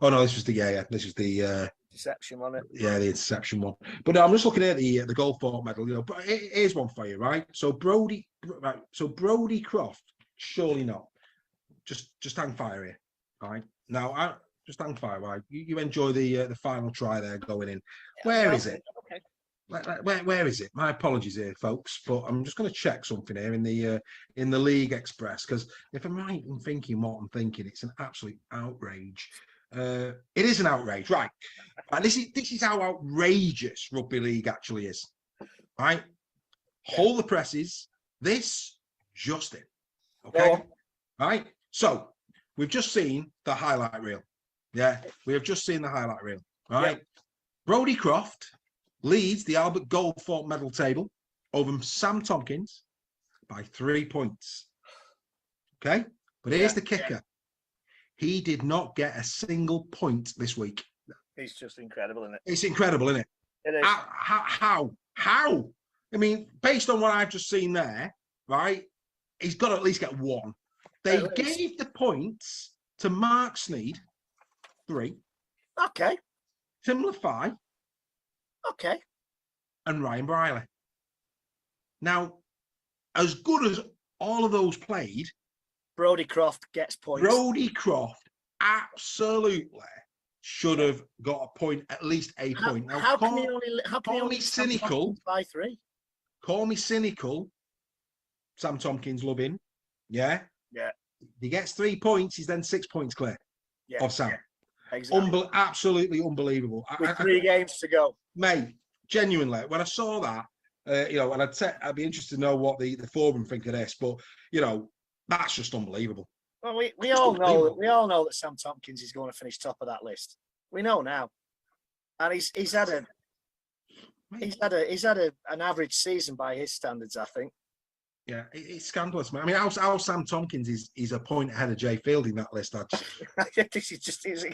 Oh no, this was the interception one. Yeah, the interception one. But no, I'm just looking at the Goldthorpe medal. But here's one for you, right? So Brodie Croft, surely not. Just hang fire here, right? Now just hang fire, right? You enjoy the final try there going in. Where is it? Okay. Where is it? My apologies here, folks, but I'm just going to check something here in the League Express, because if I'm right in thinking what I'm thinking, it's an absolute outrage. It is an outrage, right? And this is how outrageous rugby league actually is, right? Hold the presses. This just in, okay? Right. So we've just seen the highlight reel. Yeah, we have just seen the highlight reel. Right. Brodie Croft leads the Albert Goldthorpe medal table over Sam Tompkins by 3 points. Okay, but here's the kicker. He did not get a single point this week. It's just incredible, isn't it? It's incredible, isn't it? It is. How? I mean, based on what I've just seen there, right, he's got to at least get one. They gave the points to Mark Sneed, 3. Okay. Tim Lafay. Okay. And Ryan Briley. Now, as good as all of those played, Brodie Croft gets points. Brodie Croft absolutely should have got a point, at least a point. Now, how can he only cynical by 3? Call me cynical. Sam Tompkins loving. Yeah. Yeah. If he gets 3 points, he's then 6 points clear of Sam. Yeah. Exactly. Absolutely unbelievable. With 3 games to go. Mate, genuinely, when I saw that, and I'd be interested to know what the forum think of this, but that's just unbelievable. Well, we all know that Sam Tompkins is going to finish top of that list. We know now, and he's had an average season by his standards, I think. Yeah, it's scandalous, man. I mean, how Sam Tompkins is a point ahead of Jay Field in that list. This is just easy.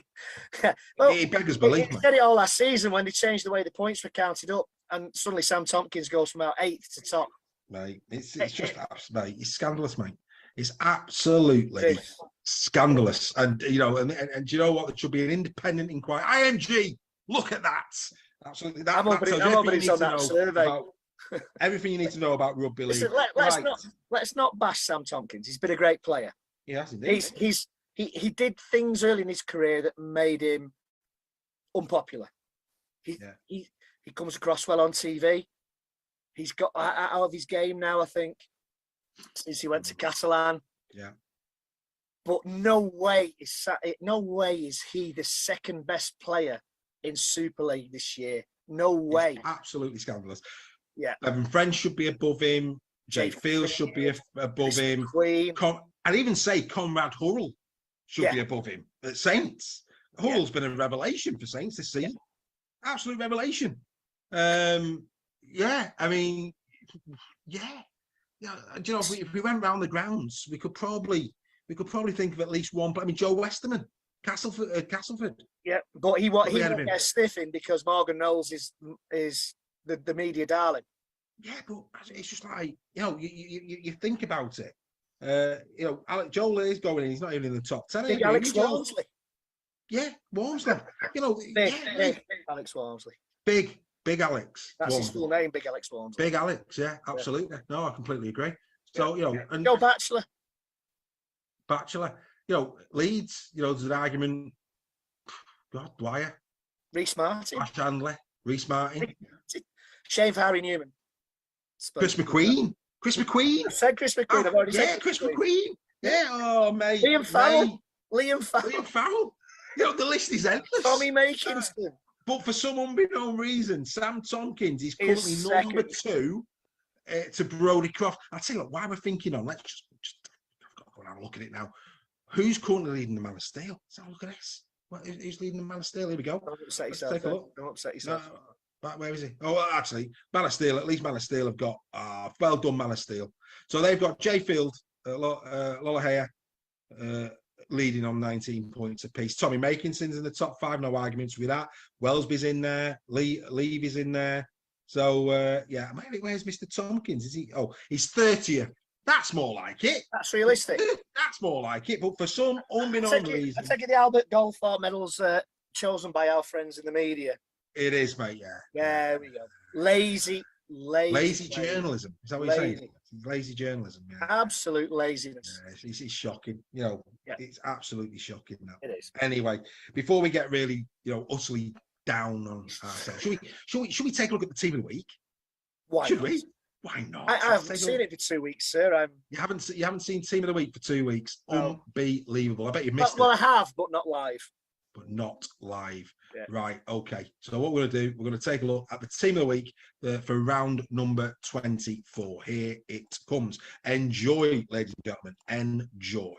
Well, it beggars belief, man. He said it all last season when they changed the way the points were counted up, and suddenly Sam Tompkins goes from about 8th to top. Mate, it's just mate, it's scandalous, mate. It's absolutely scandalous. And you know, and you know what? There should be an independent inquiry. IMG, look at that. Absolutely, that tells you everything you need to know about everything you need to know about rugby league. Listen, let's not bash Sam Tompkins. He's been a great player. Yes, indeed. He did things early in his career that made him unpopular. He comes across well on TV. He's got out of his game now, I think, since he went to Catalan. Yeah. But no way is he the second best player in Super League this year. No way. It's absolutely scandalous. Yeah. Bevan French should be above him. Jay Field should be above him. I'd even say Conrad Hurrell should be above him at Saints. Hurrell's been a revelation for Saints this season. Absolute revelation. I mean, do you know, if we went round the grounds, we could probably think of at least one. I mean, Joe Westerman, Castleford. Yeah, but he won't get stiffing because Morgan Knowles is the media darling. Yeah, but it's just like, you know, you think about it. You know, Joel is going in. He's not even in the top 10. Big Alex Walmsley. Yeah, Walmsley. You know, big Alex Walmsley. Big Alex. That's his full name, Big Alex Walmsley. Big Alex, yeah, absolutely. No, I completely agree. So, you know, and Joe Batchelor. You know, Leeds, you know, there's an argument. God, Dwyer. Reece Martin. Ash Handley. Reece Martin. Shave Harry Newman. Chris McQueen. I said Chris McQueen. I've already said Chris McQueen. Yeah, oh, mate. Liam Farrell. You know, the list is endless. Tommy Makinson. But for some unbeknown reason, Sam Tompkins is currently number 2 to Brodie Croft. I'll tell you what, while we're thinking on, let's just I've got to go and have a look at it now. Who's currently leading the Man of Steel? Let's have a look at this. Who's leading the Man of Steel? Here we go. Don't upset yourself. Take a look. Don't upset yourself. Where is he? Oh, actually, Man of Steel. At least Man of Steel have got well done, Man of Steel. So they've got Jay Field, Lolohea, leading on 19 points apiece. Tommy Makinson's in the top 5, no arguments with that. Wellesby's in there. Levy's in there. So where's Mr. Tompkins? Is he? Oh, he's 30th. That's more like it. That's realistic. That's more like it. But for some unbeknown reason, I take it the Albert Goldthorpe medals chosen by our friends in the media. It is, mate. Yeah. There we go. Lazy journalism. Is that what you're saying? Lazy journalism. Yeah. Absolute laziness. Yeah, it's shocking. You know, it's absolutely shocking. Now. It is. Anyway, before we get really, you know, utterly down on ourselves, should we take a look at the team of the week? Why should we? Why not? I haven't seen it for 2 weeks, sir. You haven't seen Team of the Week for 2 weeks. No. Unbelievable. I bet you missed it. Well, I have, but not live. Yeah. Right. Okay. So what we're going to do, we're going to take a look at the Team of the Week for round number 24. Here it comes. Enjoy, ladies and gentlemen. Enjoy.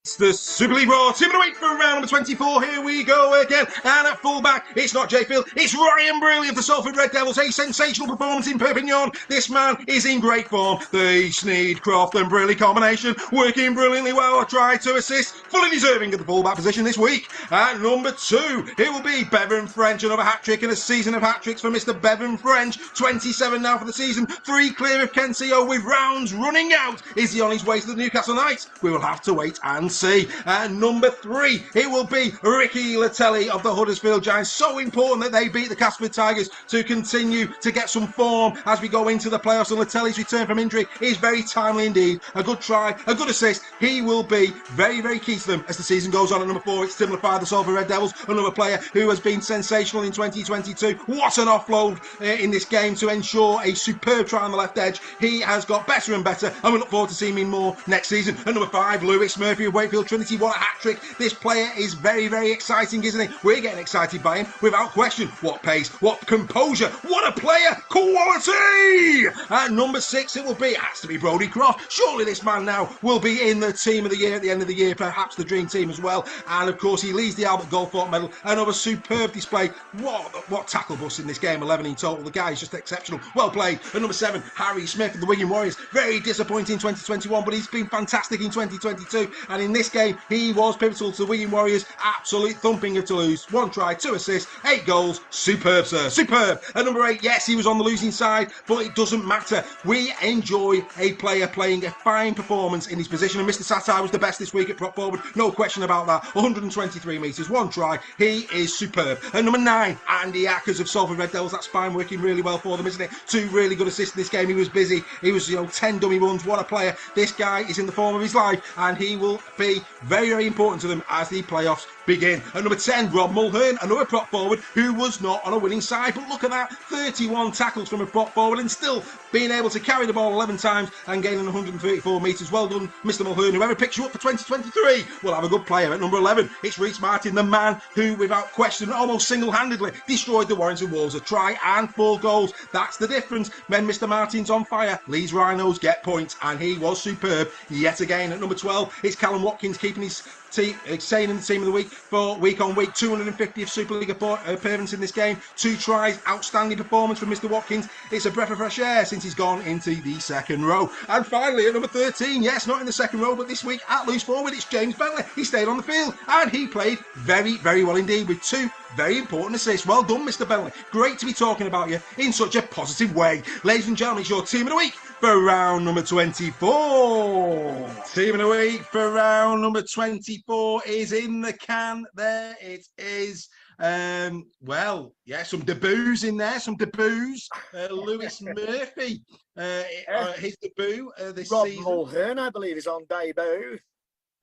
It's the Super League Raw Team of the Week for round number 24. Here we go again. And at fullback, it's not Jay Field, it's Ryan Brearley of the Salford Red Devils. A sensational performance in Perpignan. This man is in great form. The Sneed, Croft and Brearley combination working brilliantly well. I tried to assist, fully deserving of the fullback position this week. At number 2, it will be Bevan French. Another hat-trick in a season of hat-tricks for Mr. Bevan French. 27 now for the season. 3 clear of Kensio with rounds running out. Is he on his way to the Newcastle Knights? We will have to wait and see. And number 3, it will be Ricky Latelli of the Huddersfield Giants. So important that they beat the Casper Tigers to continue to get some form as we go into the playoffs. And Latelli's return from injury is very timely indeed. A good try, a good assist. He will be very, very key to them as the season goes on. At number 4, it's Tim Lafayette, the Salford Red Devils, another player who has been sensational in 2022. What an offload in this game to ensure a superb try on the left edge. He has got better and better, and we look forward to seeing him more next season. At number 5, Lewis Murphy of Wakefield Trinity. What a hat-trick. This player is very, very exciting, isn't he? We're getting excited by him without question. What pace, what composure, what a player. Quality! At number 6, it has to be Brodie Croft. Surely this man now will be in the team of the year at the end of the year, perhaps the dream team as well. And of course, he leads the Albert Goldthorpe medal. Another superb display. What tackle bust in this game, 11 in total. The guy is just exceptional. Well played. At number 7, Harry Smith of the Wigan Warriors. Very disappointing in 2021, but he's been fantastic in 2022. And in this game, he was pivotal to the Wigan Warriors. Absolute thumping of Toulouse. 1 try, 2 assists, 8 goals. Superb, sir. Superb. At number 8, yes, he was on the losing side, but it doesn't matter. We enjoy a player playing a fine performance in his position. And Mr. Satai was the best this week at prop forward. No question about that. 123 metres, 1 try. He is superb. At number 9, Andy Ackers of Salford Red Devils. That spine working really well for them, isn't it? 2 really good assists in this game. He was busy. He was, 10 dummy runs. What a player. This guy is in the form of his life, and he will be very, very important to them as the playoffs begin. At number 10, Rob Mulhern, another prop forward who was not on a winning side. But look at that, 31 tackles from a prop forward and still being able to carry the ball 11 times and gaining 134 metres. Well done, Mr. Mulhern. Whoever picks you up for 2023 will have a good player. At number 11, it's Reece Martin, the man who, without question, almost single-handedly destroyed the Warrington Wolves. A try and 4 goals. That's the difference. When Mr. Martin's on fire, Leeds Rhinos get points, and he was superb yet again. At number 12, it's Callum Watkins keeping his team, staying in the team of the week for week on week. 250th Super League appearance in this game. 2 tries, outstanding performance from Mr. Watkins. It's a breath of fresh air since he's gone into the second row. And finally, at number 13, yes, not in the second row, but this week at loose forward, it's James Bentley. He stayed on the field and he played very, very well indeed with 2 very important assists. Well done, Mr. Bentley. Great to be talking about you in such a positive way. Ladies and gentlemen, it's your team of the week for round number 24. Team of the week for round number 24 is in the can. There it is. Well, yeah, some debuts in there, some debuts. Lewis Murphy, his debut this season. Rob Mulhern, I believe, is on debut.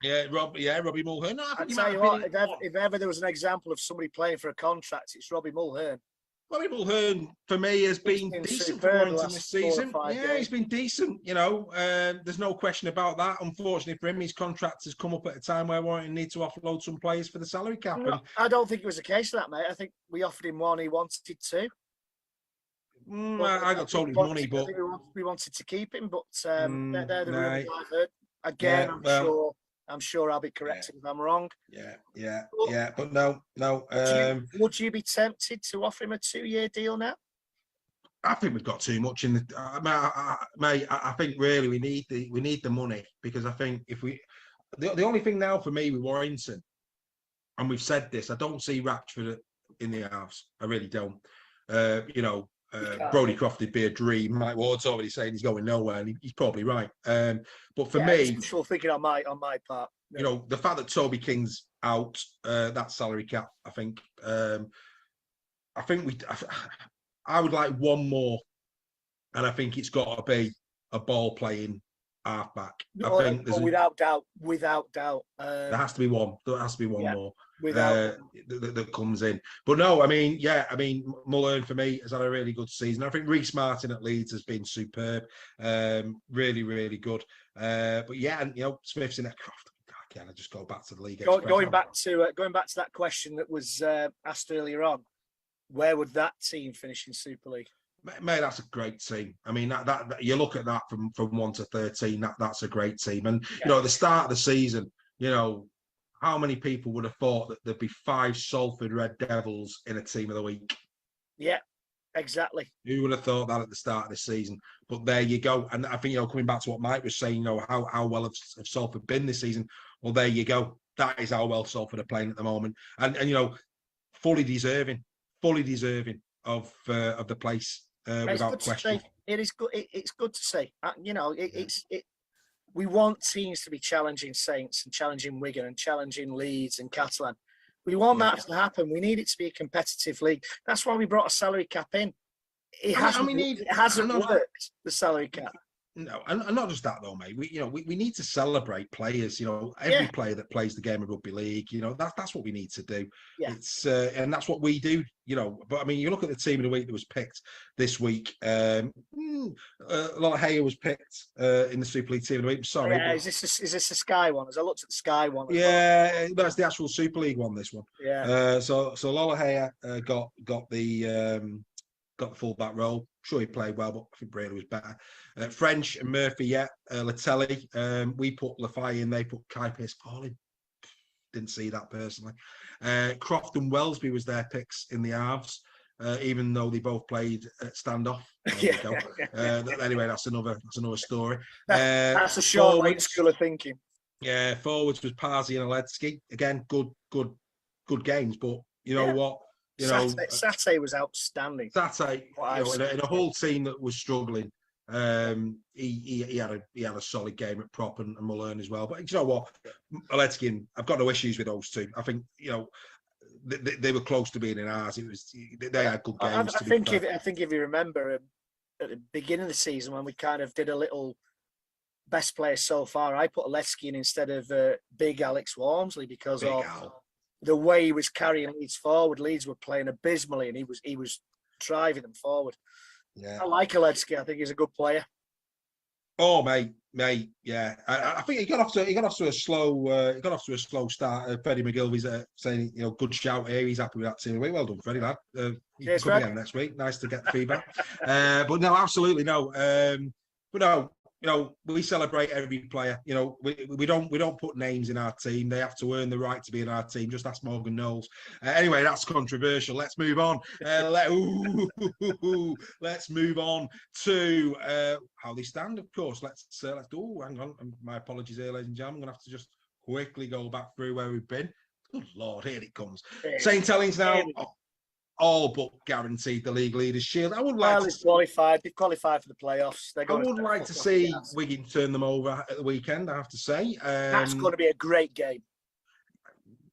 Yeah, Robbie Mulhern. No, I tell you what, if ever there was an example of somebody playing for a contract, it's Robbie Mulhern. Robbie Mulhern, for me, has been decent for Warrington this season. Yeah, he's been decent. There's no question about that. Unfortunately for him, his contract has come up at a time where Warrington need to offload some players for the salary cap. No, I don't think it was a case of that, mate. I think we offered him 1, he wanted 2. I got told his money, but we wanted to keep him. But they're the rumors I've heard. Again, I'm sure I'll be corrected if I'm wrong. Yeah. But no. Would you be tempted to offer him a 2-year deal now? I think we've got too much in the. Mate, I think really we need the money, because I think if we, the only thing now for me with Warrington, and we've said this, I don't see Ratchford in the house. I really don't. Brodie Croft would be a dream. Mike Ward's already saying he's going nowhere, and he's probably right. But for me, I'm sure thinking on my part, the fact that Toby King's out, that salary cap, I think I would like one more, and I think it's got to be a ball playing halfback. I think without doubt. There has to be one. There has to be one more. That comes in. But no, Mulhern for me has had a really good season. I think Reece Martin at Leeds has been superb. Really, really good. But yeah, and Smith's in that Croft. Again, I just go back to the league. Going back to that question that was asked earlier on, where would that team finish in Super League? Mate, that's a great team. I mean, that you look at that from 1 to 13. That's a great team. And at the start of the season, how many people would have thought that there'd be 5 Salford Red Devils in a team of the week? Yeah, exactly. Who would have thought that at the start of the season? But there you go. And I think, coming back to what Mike was saying, how well have Salford been this season? Well, there you go. That is how well Salford are playing at the moment. And fully deserving of the place, without question. It is good. It's good to see. We want teams to be challenging Saints and challenging Wigan and challenging Leeds and Catalan. We want that to happen. We need it to be a competitive league. That's why we brought a salary cap in. It hasn't worked, the salary cap. No, and not just that though, mate. We need to celebrate players. Every player that plays the game of rugby league. That's what we need to do. Yeah. It's and that's what we do. But I mean, you look at the team of the week that was picked this week. Lollahea was picked in the Super League team of the week. Sorry, yeah. Is this a Sky one? As I looked at the Sky one. Yeah, that's the actual Super League one. This one. Yeah. So Lollahea got the fullback role. Sure, he played well, but I think Brady was better. French and Murphy, Latelli. We put Lafay in, they put Kai Pearce-Paul in. Didn't see that personally. Croft and Wellesby was their picks in the halves, even though they both played at standoff. Anyway, that's another story. That's a short way school of thinking. Yeah, forwards was Parsi and Aletsky. Again, good games, but you know what? Sate was outstanding. Sate, in a whole team that was struggling, he had a solid game at prop and Mullen as well. But you know what, Aletsky, I've got no issues with those two. I think they were close to being in ours. They had good games. I think if you remember at the beginning of the season when we kind of did a little best player so far, I put Aletsky in instead of big Alex Walmsley because the way he was carrying Leeds forward. Leeds were playing abysmally, and he was driving them forward. Yeah, I like Aletsky. I think he's a good player. Oh, mate, yeah. I think he got off to a slow start. Freddie McGilvey's saying, good shout here. He's happy with that team. Well done, Freddie, lad. You come again next week. Nice to get the feedback. But no, absolutely no. But no. We celebrate every player. We don't put names in our team. They have to earn the right to be in our team. Just ask Morgan Knowles. Anyway, that's controversial. Let's move on. Let's move on to how they stand. Of course, let's do. Hang on, my apologies here, ladies and gentlemen. I'm gonna have to just quickly go back through where we've been. Good Lord, here it comes. St. Helens now. All but guaranteed the league leaders shield. I would like to qualified. They've qualified for the playoffs. I would like to see Wigan turn them over at the weekend. I have to say that's going to be a great game.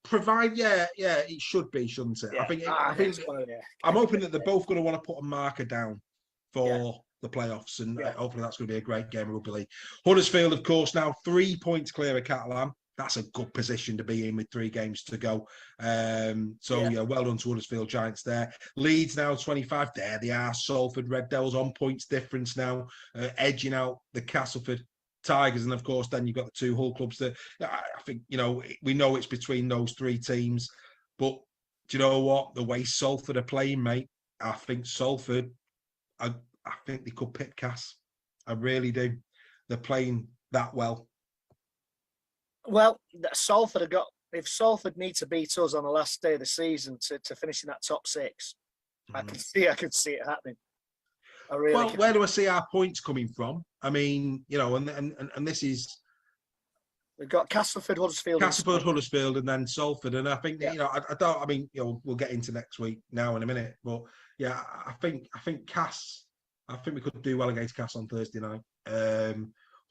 It should be, shouldn't it? Yeah. I'm hoping that they're both going to want to put a marker down for the playoffs, and hopefully that's going to be a great game of rugby league. Huddersfield, of course, now 3 points clear of Catalan. That's a good position to be in with 3 games to go. Well done to Huddersfield Giants there. Leeds now 25. There they are. Salford Red Devils on points difference now, edging out the Castleford Tigers. And of course, then you've got the 2 Hull clubs that I think, we know it's between those 3 teams. But do you know what? The way Salford are playing, mate, I think Salford, I think they could pick Cass. I really do. They're playing that well. Well, Salford if Salford need to beat us on the last day of the season to finish in that top 6, I can see it happening. Where do I see our points coming from? I mean, and this is we've got Castleford, Huddersfield, and then Salford. And I think we'll get into next week now in a minute, but yeah, I think Cass. I think we could do well against Cass on Thursday night.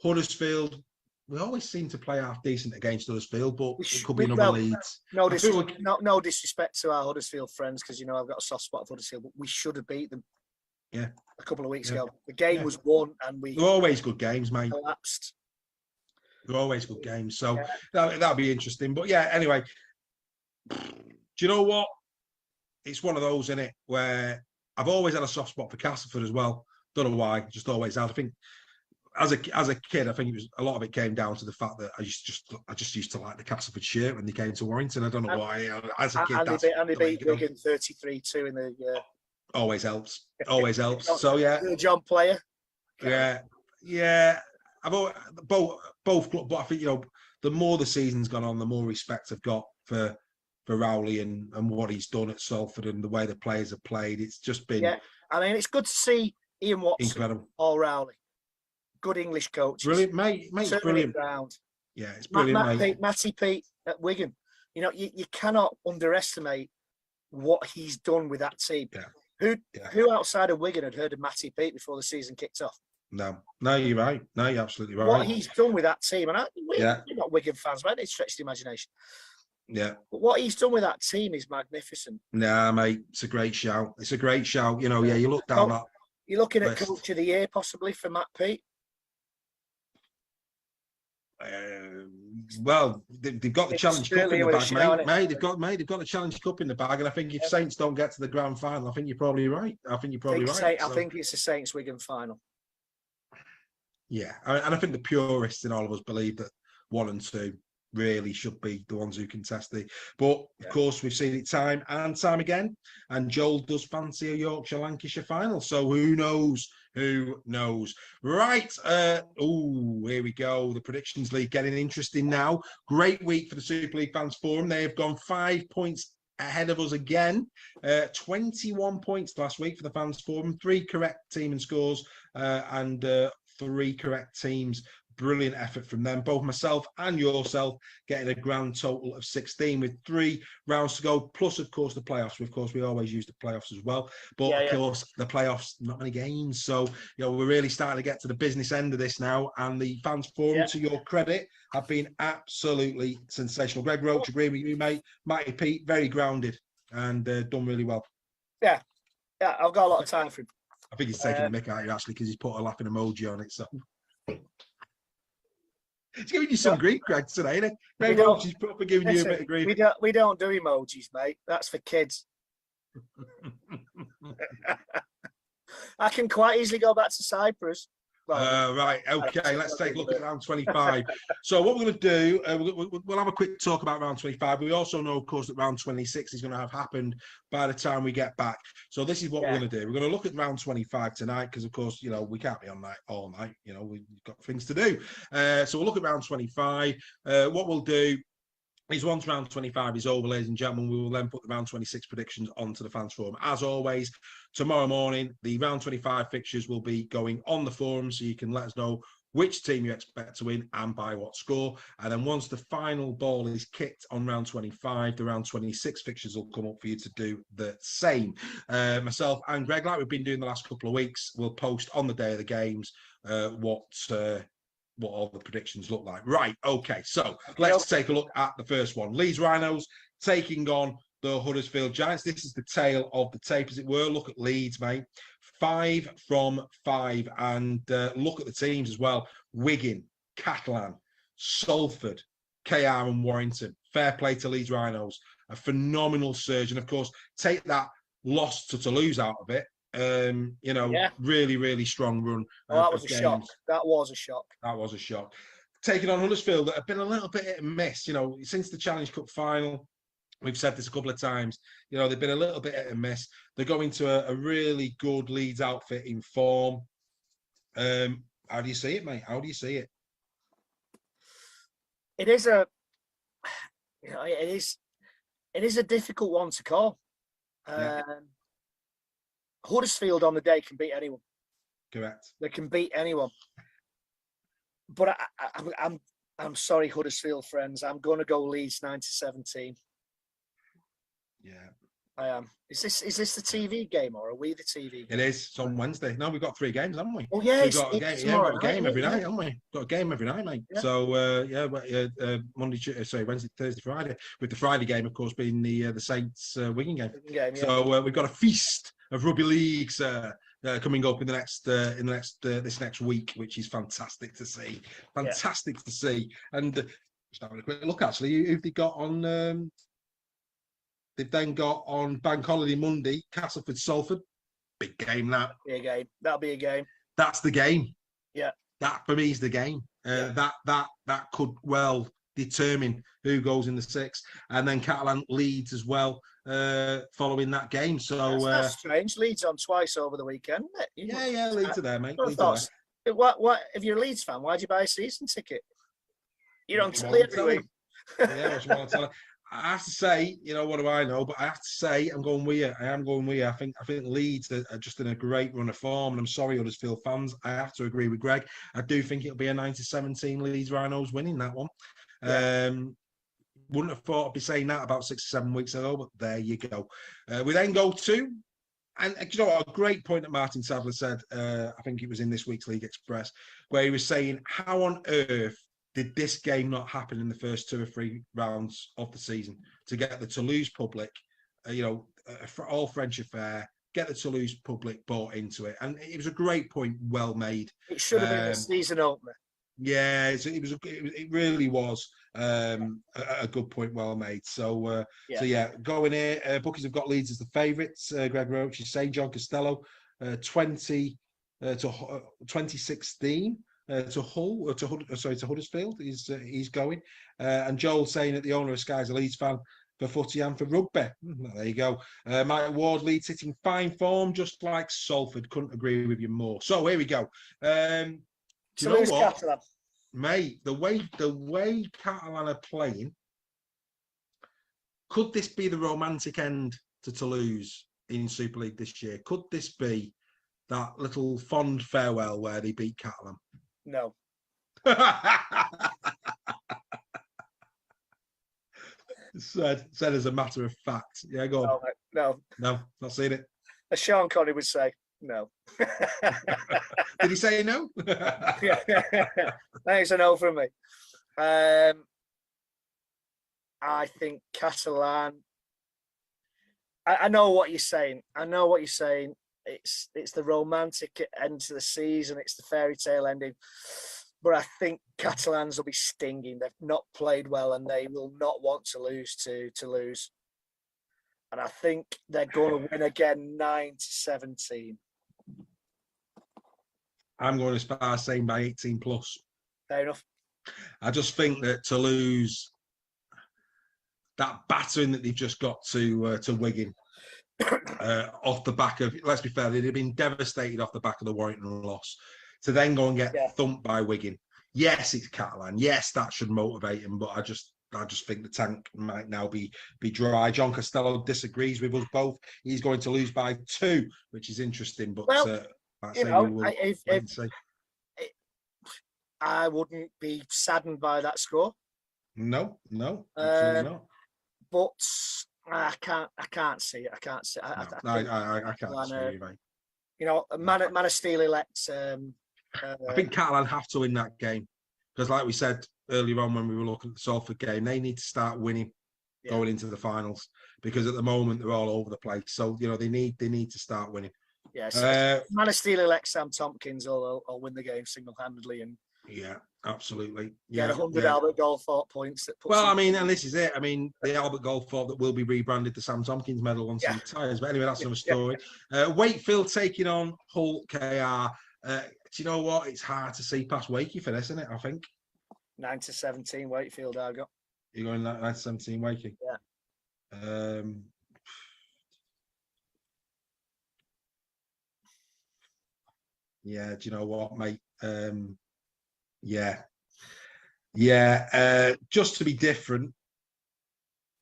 Huddersfield. We always seem to play half decent against Huddersfield, but it could be another Leeds. No disrespect to our Huddersfield friends, because I've got a soft spot for Huddersfield, but we should have beat them. Yeah, a couple of weeks ago. The game was won, and they're always good games, mate. Collapsed. They're always good games, so that'll be interesting. But yeah, anyway, do you know what? It's one of those, isn't it, where I've always had a soft spot for Castleford as well. Don't know why, just always had. I think. As a kid, I think it was a lot of it came down to the fact that I just used to like the Castleford shirt when they came to Warrington. I don't know why. As a kid, and they beat Wigan 33-2 in the. Always helps. Always helps. So yeah, John player. Yeah. I've both clubs, but I think the more the season's gone on, the more respect I've got for Rowley and what he's done at Salford and the way the players have played. It's just been. Yeah, I mean, it's good to see Ian Watson, incredible, or Rowley. Good English coach. Brilliant, mate. Brilliant. Yeah, it's brilliant, mate. Matty Pete at Wigan. You cannot underestimate what he's done with that team. Yeah. Who outside of Wigan had heard of Matty Pete before the season kicked off? No, you're right. No, you're absolutely right. What he's done with that team, and we're not Wigan fans, right? It's stretched the imagination. Yeah. But what he's done with that team is magnificent. Nah, mate, it's a great shout. You look down that. You're looking at Coach of the Year possibly for Matt Pete. Well, they've got the Challenge Cup in the bag, mate. They've got the Challenge Cup in the bag, and I think if Saints don't get to the grand final, I think you're probably right. I think it's the Saints Wigan final. Yeah, and I think the purists in all of us believe that 1 and 2 really should be the ones who contest it. But of course, we've seen it time and time again. And Joel does fancy a Yorkshire-Lancashire final. So who knows? Who knows? Right. Here we go. The Predictions League getting interesting now. Great week for the Super League Fans Forum. They have gone 5 points ahead of us again. 21 points last week for the Fans Forum. 3 correct team and scores and 3 correct teams. Brilliant effort from them. Both myself and yourself getting a grand total of 16 with 3 rounds to go. Plus, of course, the playoffs. Of course, we always use the playoffs as well. But, of course, the playoffs, not many games. So, we're really starting to get to the business end of this now. And the Fans Forum, to your credit, have been absolutely sensational. Greg Roach, agreeing with you, mate. Matty Pete, very grounded and done really well. Yeah, I've got a lot of time for him. I think he's taking the mick out of you, actually, because he's put a laughing emoji on it. So he's giving you some grief, Greg, today, isn't it? Greg Roach is probably giving you a bit of grief. We don't do emojis, mate. That's for kids. I can quite easily go back to Cyprus. Right, okay, let's take a look at round 25. So what we're going to do, we'll have a quick talk about round 25. We also know, of course, that round 26 is going to have happened by the time we get back. So this is what we're going to do. We're going to look at round 25 tonight because, of course, we can't be on that all night. We've got things to do. So we'll look at round 25. What we'll do is once round 25 is over, ladies and gentlemen, we will then put the round 26 predictions onto the Fans Forum. As always, tomorrow morning, the round 25 fixtures will be going on the forum, so you can let us know which team you expect to win and by what score. And then once the final ball is kicked on round 25, the round 26 fixtures will come up for you to do the same. Myself and Greg, like we've been doing the last couple of weeks, will post on the day of the games what all the predictions look like. Right, okay, so let's take a look at the first one. Leeds Rhinos taking on the Huddersfield Giants. This is the tail of the tape, as it were. Look at Leeds, mate. 5 from 5. And look at the teams as well. Wigan, Catalan, Salford, KR and Warrington. Fair play to Leeds Rhinos. A phenomenal surge. And, of course, take that loss to Toulouse out of it. Really, really strong run. That was a shock. That was a shock. Taking on Huddersfield, that have been a little bit hit and miss. Since the Challenge Cup final, we've said this a couple of times. They've been a little bit hit and miss. They're going to a really good Leeds outfit in form. How do you see it, mate? How do you see it? It is a difficult one to call. Huddersfield on the day can beat anyone. Correct. They can beat anyone. But I'm sorry, Huddersfield friends. I'm going to go Leeds 9-17. Yeah, I am. Is this the TV game or are we the TV game? It is. It's on Wednesday. No, we've got 3 games, haven't we? Oh yeah, we've got a game every night, haven't we? Got a game every night, mate. Yeah. So Wednesday, Thursday, Friday. With the Friday game, of course, being the Saints Wigan game. So we've got a feast of rugby leagues coming up in this next week, which is fantastic to see. To see. And just having a quick look, actually, who've they got on? They've then got on Bank Holiday Monday, Castleford Salford. Big game, that. That'll be a game. That's the game. Yeah. That for me is the game. That could well determine who goes in the 6th. And then Catalan Leeds as well following that game. So that's strange. Leeds on twice over the weekend, isn't it? Yeah, Leeds are there, mate. What if you're a Leeds fan, why'd you buy a season ticket? You don't tell every week. Yeah, I just want to tell her. I have to say, what do I know? But I have to say, I'm going with you. I am going with you. I think Leeds are just in a great run of form. And I'm sorry, Huddersfield fans. I have to agree with Greg. I do think it'll be a 9-17 Leeds Rhinos winning that one. Yeah. Wouldn't have thought I'd be saying that about 6 or 7 weeks ago, but there you go. We then go to, and a great point that Martin Sadler said, I think it was in this week's League Express, where he was saying, how on earth did this game not happen in the first 2 or 3 rounds of the season to get the Toulouse public, all French affair, get the Toulouse public bought into it? And it was a great point, well made. It should have been a season opener. Yeah, it really was a good point, well made. So going here. Bookies have got Leeds as the favourites. Greg Roach is saying John Costello, 2016 to Hull, to Huddersfield. He's going, and Joel saying that the owner of Sky's a Leeds fan for footy and for rugby. There you go. Mike Ward, Leeds hitting fine form, just like Salford. Couldn't agree with you more. So here we go. Do you know what, Catalan, mate? The way Catalan are playing, could this be the romantic end to Toulouse in Super League this year? Could this be that little fond farewell where they beat Catalan? No. said as a matter of fact. Yeah, go on. No, not seen it. As Sean Connery would say, no. Did he say no? Thanks, a no from me. I think Catalan. I know what you're saying. It's the romantic end to the season. It's the fairy tale ending. But I think Catalans will be stinging. They've not played well, and they will not want to lose to Toulouse. And I think they're going to win again, 9-17. I'm going as far as saying by 18 plus. Fair enough. I just think that Toulouse, that battering that they've just got to Wigan, off the back of, let's be fair, they'd have been devastated off the back of the Warrington loss. To then go and get thumped by Wigan. Yes, it's Catalan. Yes, that should motivate him, but I just think the tank might now be dry. John Costello disagrees with us both. He's going to lose by 2, which is interesting. But I wouldn't be saddened by that score. No, absolutely not. But I can't see it. I can't see it. I can't see it, mate. You know, Man of Steel elect. I think Catalan have to win that game because, like we said earlier on when we were looking at the Salford game, they need to start winning going into the finals because at the moment they're all over the place. So they need to start winning. Yes, Man of Steel elect Sam Tompkins will win the game single-handedly and absolutely. Get 100 Albert Goldthorpe points. And this is it. I mean, the Albert Goldthorpe that will be rebranded the Sam Tompkins medal once he retires. But anyway, that's another story. Wakefield taking on Hull KR. Do you know what? It's hard to see past Wakey for this, isn't it? I think 9-17 Wakefield. I got. You're going 9-17 Wakey. Yeah. Do you know what, mate? Just to be different,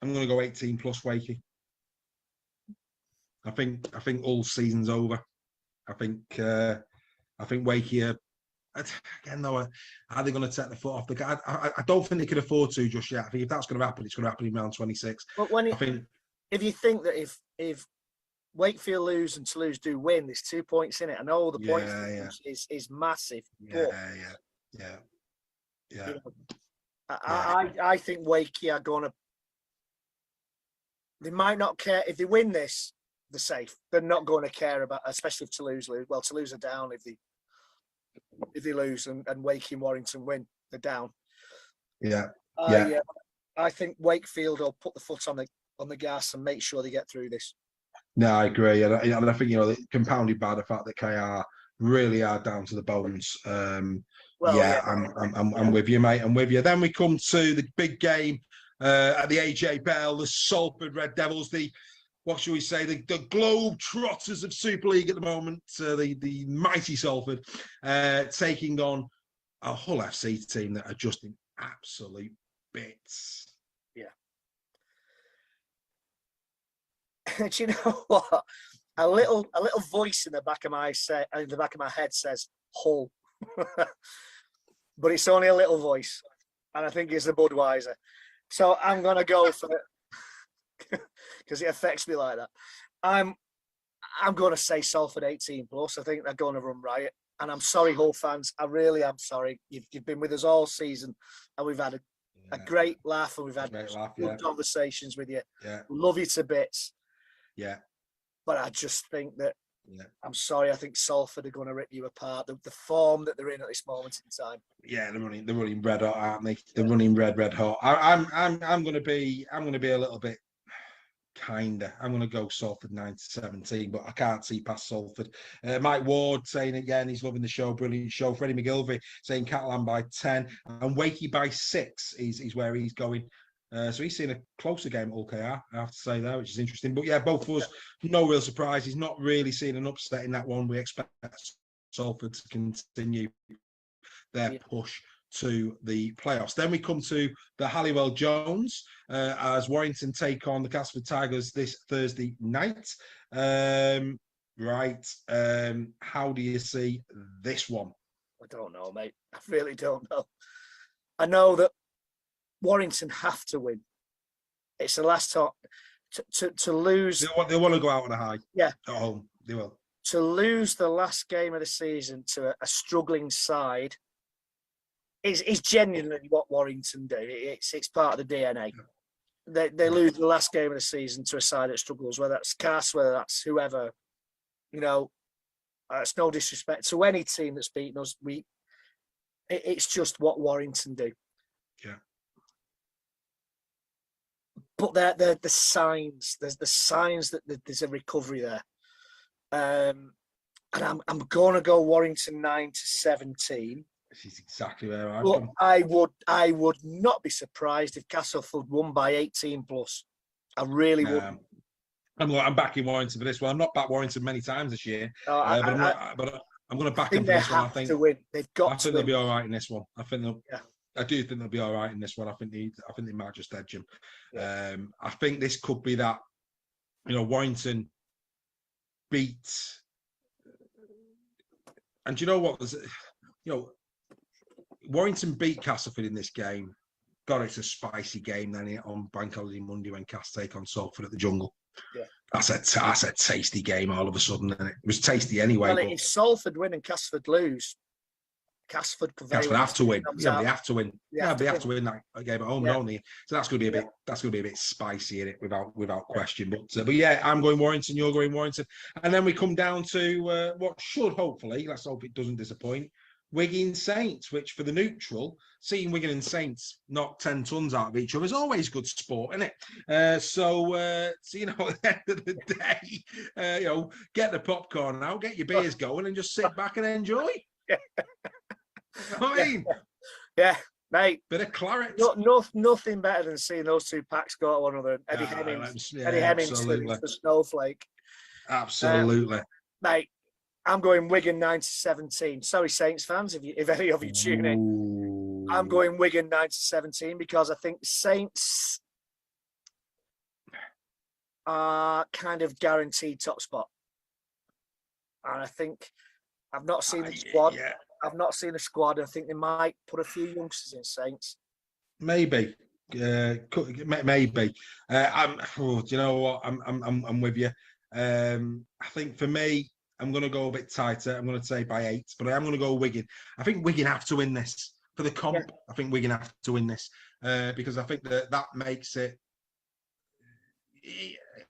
I'm going to go 18 plus Wakey. I think all season's over. I think Wakey again though. Are they going to take the foot off the gas? I don't think they can afford to just yet. I think if that's going to happen, it's going to happen in round 26. But if you think that if Wakefield lose and Toulouse do win, there's 2 points in it. I know the points is massive. I think Wakey are going to. They might not care if they win this. They're safe. They're not going to care about, especially if Toulouse lose. Well, Toulouse are down if they lose and Wakey and Warrington win. They're down. I think Wakefield will put the foot on the gas and make sure they get through this. No, I agree, and I think compounded by the fact that KR really are down to the bones. I'm with you, mate. I'm with you. Then we come to the big game at the AJ Bell, the Salford Red Devils, the Globe Trotters of Super League at the moment, the mighty Salford, taking on a Hull FC team that are just in absolute bits. Yeah. Do you know what? A little voice in the back of my head says Hull, but it's only a little voice, and I think it's the Budweiser. So I'm gonna go for it because it affects me like that. I'm gonna say Salford 18 plus. I think they're going to run riot, and I'm sorry, Hull fans. I really am sorry. You've been with us all season, and we've had a great laugh, and we've had good conversations with you. Yeah, we love you to bits. Yeah. But I just think that Yeah. I'm sorry. I think Salford are going to rip you apart. The form that they're in at this moment in time. Yeah, they're running red hot, aren't they? They're running red hot. I'm going to be a little bit kinder. I'm going to go Salford 9-17, but I can't see past Salford. Mike Ward saying again he's loving the show, brilliant show. Freddie McGilvey saying Catalan by 10 and Wakey by 6 is where he's going. So he's seen a closer game at OKR, I have to say there, which is interesting. But yeah, both of us, no real surprise. He's not really seen an upset in that one. We expect Salford to continue their push to the playoffs. Then we come to the Halliwell Jones as Warrington take on the Castleford Tigers this Thursday night. How do you see this one? I don't know, mate. I really don't know. I know that Warrington have to win. It's the last time to lose. They want to go out on a high. Yeah. At home, they will. To lose the last game of the season to a struggling side is genuinely what Warrington do. It's part of the DNA. They lose the last game of the season to a side that struggles, whether that's Cass, whether that's whoever. You know, it's no disrespect to any team that's beaten us. It's just what Warrington do. Yeah. But they're the signs. There's the signs that there's a recovery there. And I'm going to go Warrington 9-17. This is exactly where I'm going. I would not be surprised if Castleford won by 18 plus. I really wouldn't. I'm backing Warrington for this one. I'm not backed Warrington many times this year, but I'm going to back them for this one. I think to win. They've got. I think they'll be all right in this one. I do think they'll be all right in this one. I think they might just edge them. Yeah. I think this could be that. Warrington beat, and do you know what? Warrington beat Castleford in this game. God, it's a spicy game then on Bank Holiday Monday when Cass take on Salford at the Jungle. Yeah, that's a tasty game all of a sudden, and it was tasty anyway. Well, if Salford win and Castleford lose, Castleford have to win. Yeah, they have to win. They have to win that game at home, don't they? So that's going to be a bit. That's going to be a bit spicy in it, without question. But yeah, I'm going Warrington. You're going Warrington, and then we come down to what should hopefully. Let's hope it doesn't disappoint. Wigan Saints, which for the neutral, seeing Wigan and Saints knock 10 tons out of each other is always good sport, isn't it? So at the end of the day, get the popcorn out, get your beers going, and just sit back and enjoy. I mean, yeah, mate. Bit of claret. Nothing better than seeing those two packs go at one another. Eddie Hemmings, the snowflake. Absolutely, mate. I'm going Wigan 9-17. Sorry, Saints fans, if any of you tune in. I'm going Wigan 9-17 because I think Saints are kind of guaranteed top spot. And I think I've not seen the squad. Yeah. I've not seen the squad. I think they might put a few youngsters in Saints. Maybe. Maybe. Do you know what? I'm with you. I think for me, I'm going to go a bit tighter. I'm going to say by 8, but I am going to go Wigan. I think Wigan have to win this for the comp. Yeah. I think Wigan have to win this because I think that makes it.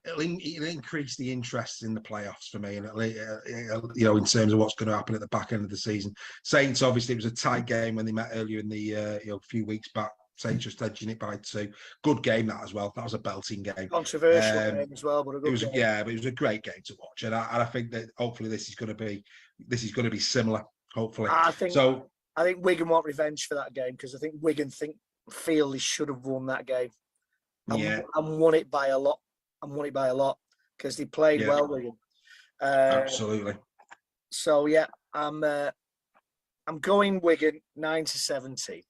It'll increase the interest in the playoffs for me, and in terms of what's going to happen at the back end of the season. Saints, obviously, it was a tight game when they met earlier in the a few weeks back. Saints just edging it by 2. Good game that as well. That was a belting game. Controversial game as well, but a good game. Yeah, but it was a great game to watch, and I think that hopefully this is going to be similar. Hopefully, I think Wigan want revenge for that game because I think Wigan feel they should have won that game. And won it by a lot. Because they played well, Wigan. Absolutely. So yeah, I'm going Wigan 9-17.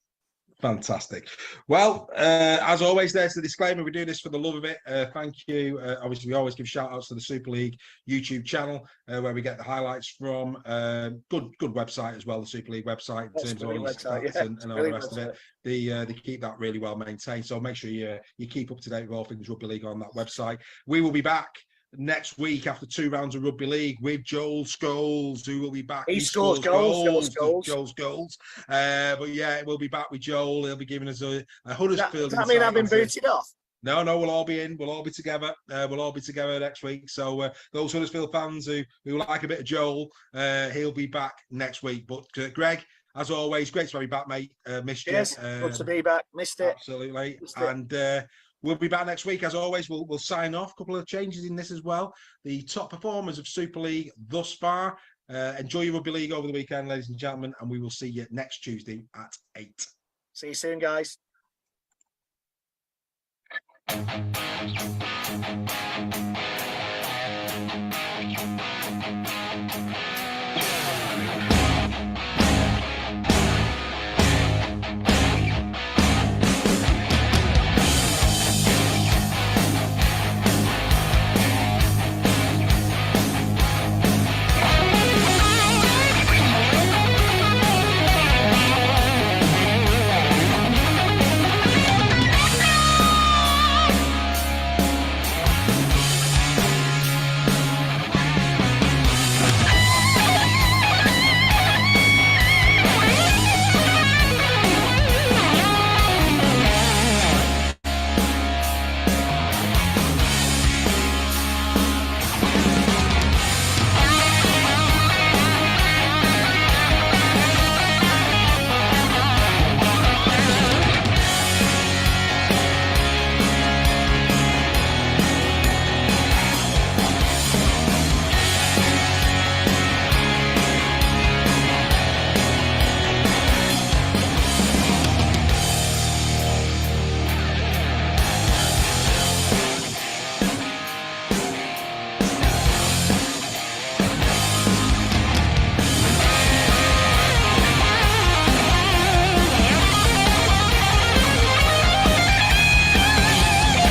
Fantastic. Well, as always, there's the disclaimer. We do this for the love of it. Thank you. Obviously, we always give shout outs to the Super League YouTube channel where we get the highlights from. Good website as well, the Super League website in terms of all the stats and all the rest of it. They keep that really well maintained. So make sure you keep up to date with all things rugby league on that website. We will be back next week after 2 rounds of rugby league with Joel Scholes, who will be back. He scores goals. But yeah, we'll be back with Joel. He'll be giving us a Huddersfield. Does that mean I've been booted off? No, we'll all be in. We'll all be together. We'll all be together next week. So those Huddersfield fans who like a bit of Joel, he'll be back next week. But Greg, as always, great to have you back, mate. Missed you. Good to be back. Missed it. Absolutely. And we'll be back next week. As always, we'll sign off. A couple of changes in this as well. The top performers of Super League thus far. Enjoy your Rugby League over the weekend, ladies and gentlemen. And we will see you next Tuesday at 8. See you soon, guys.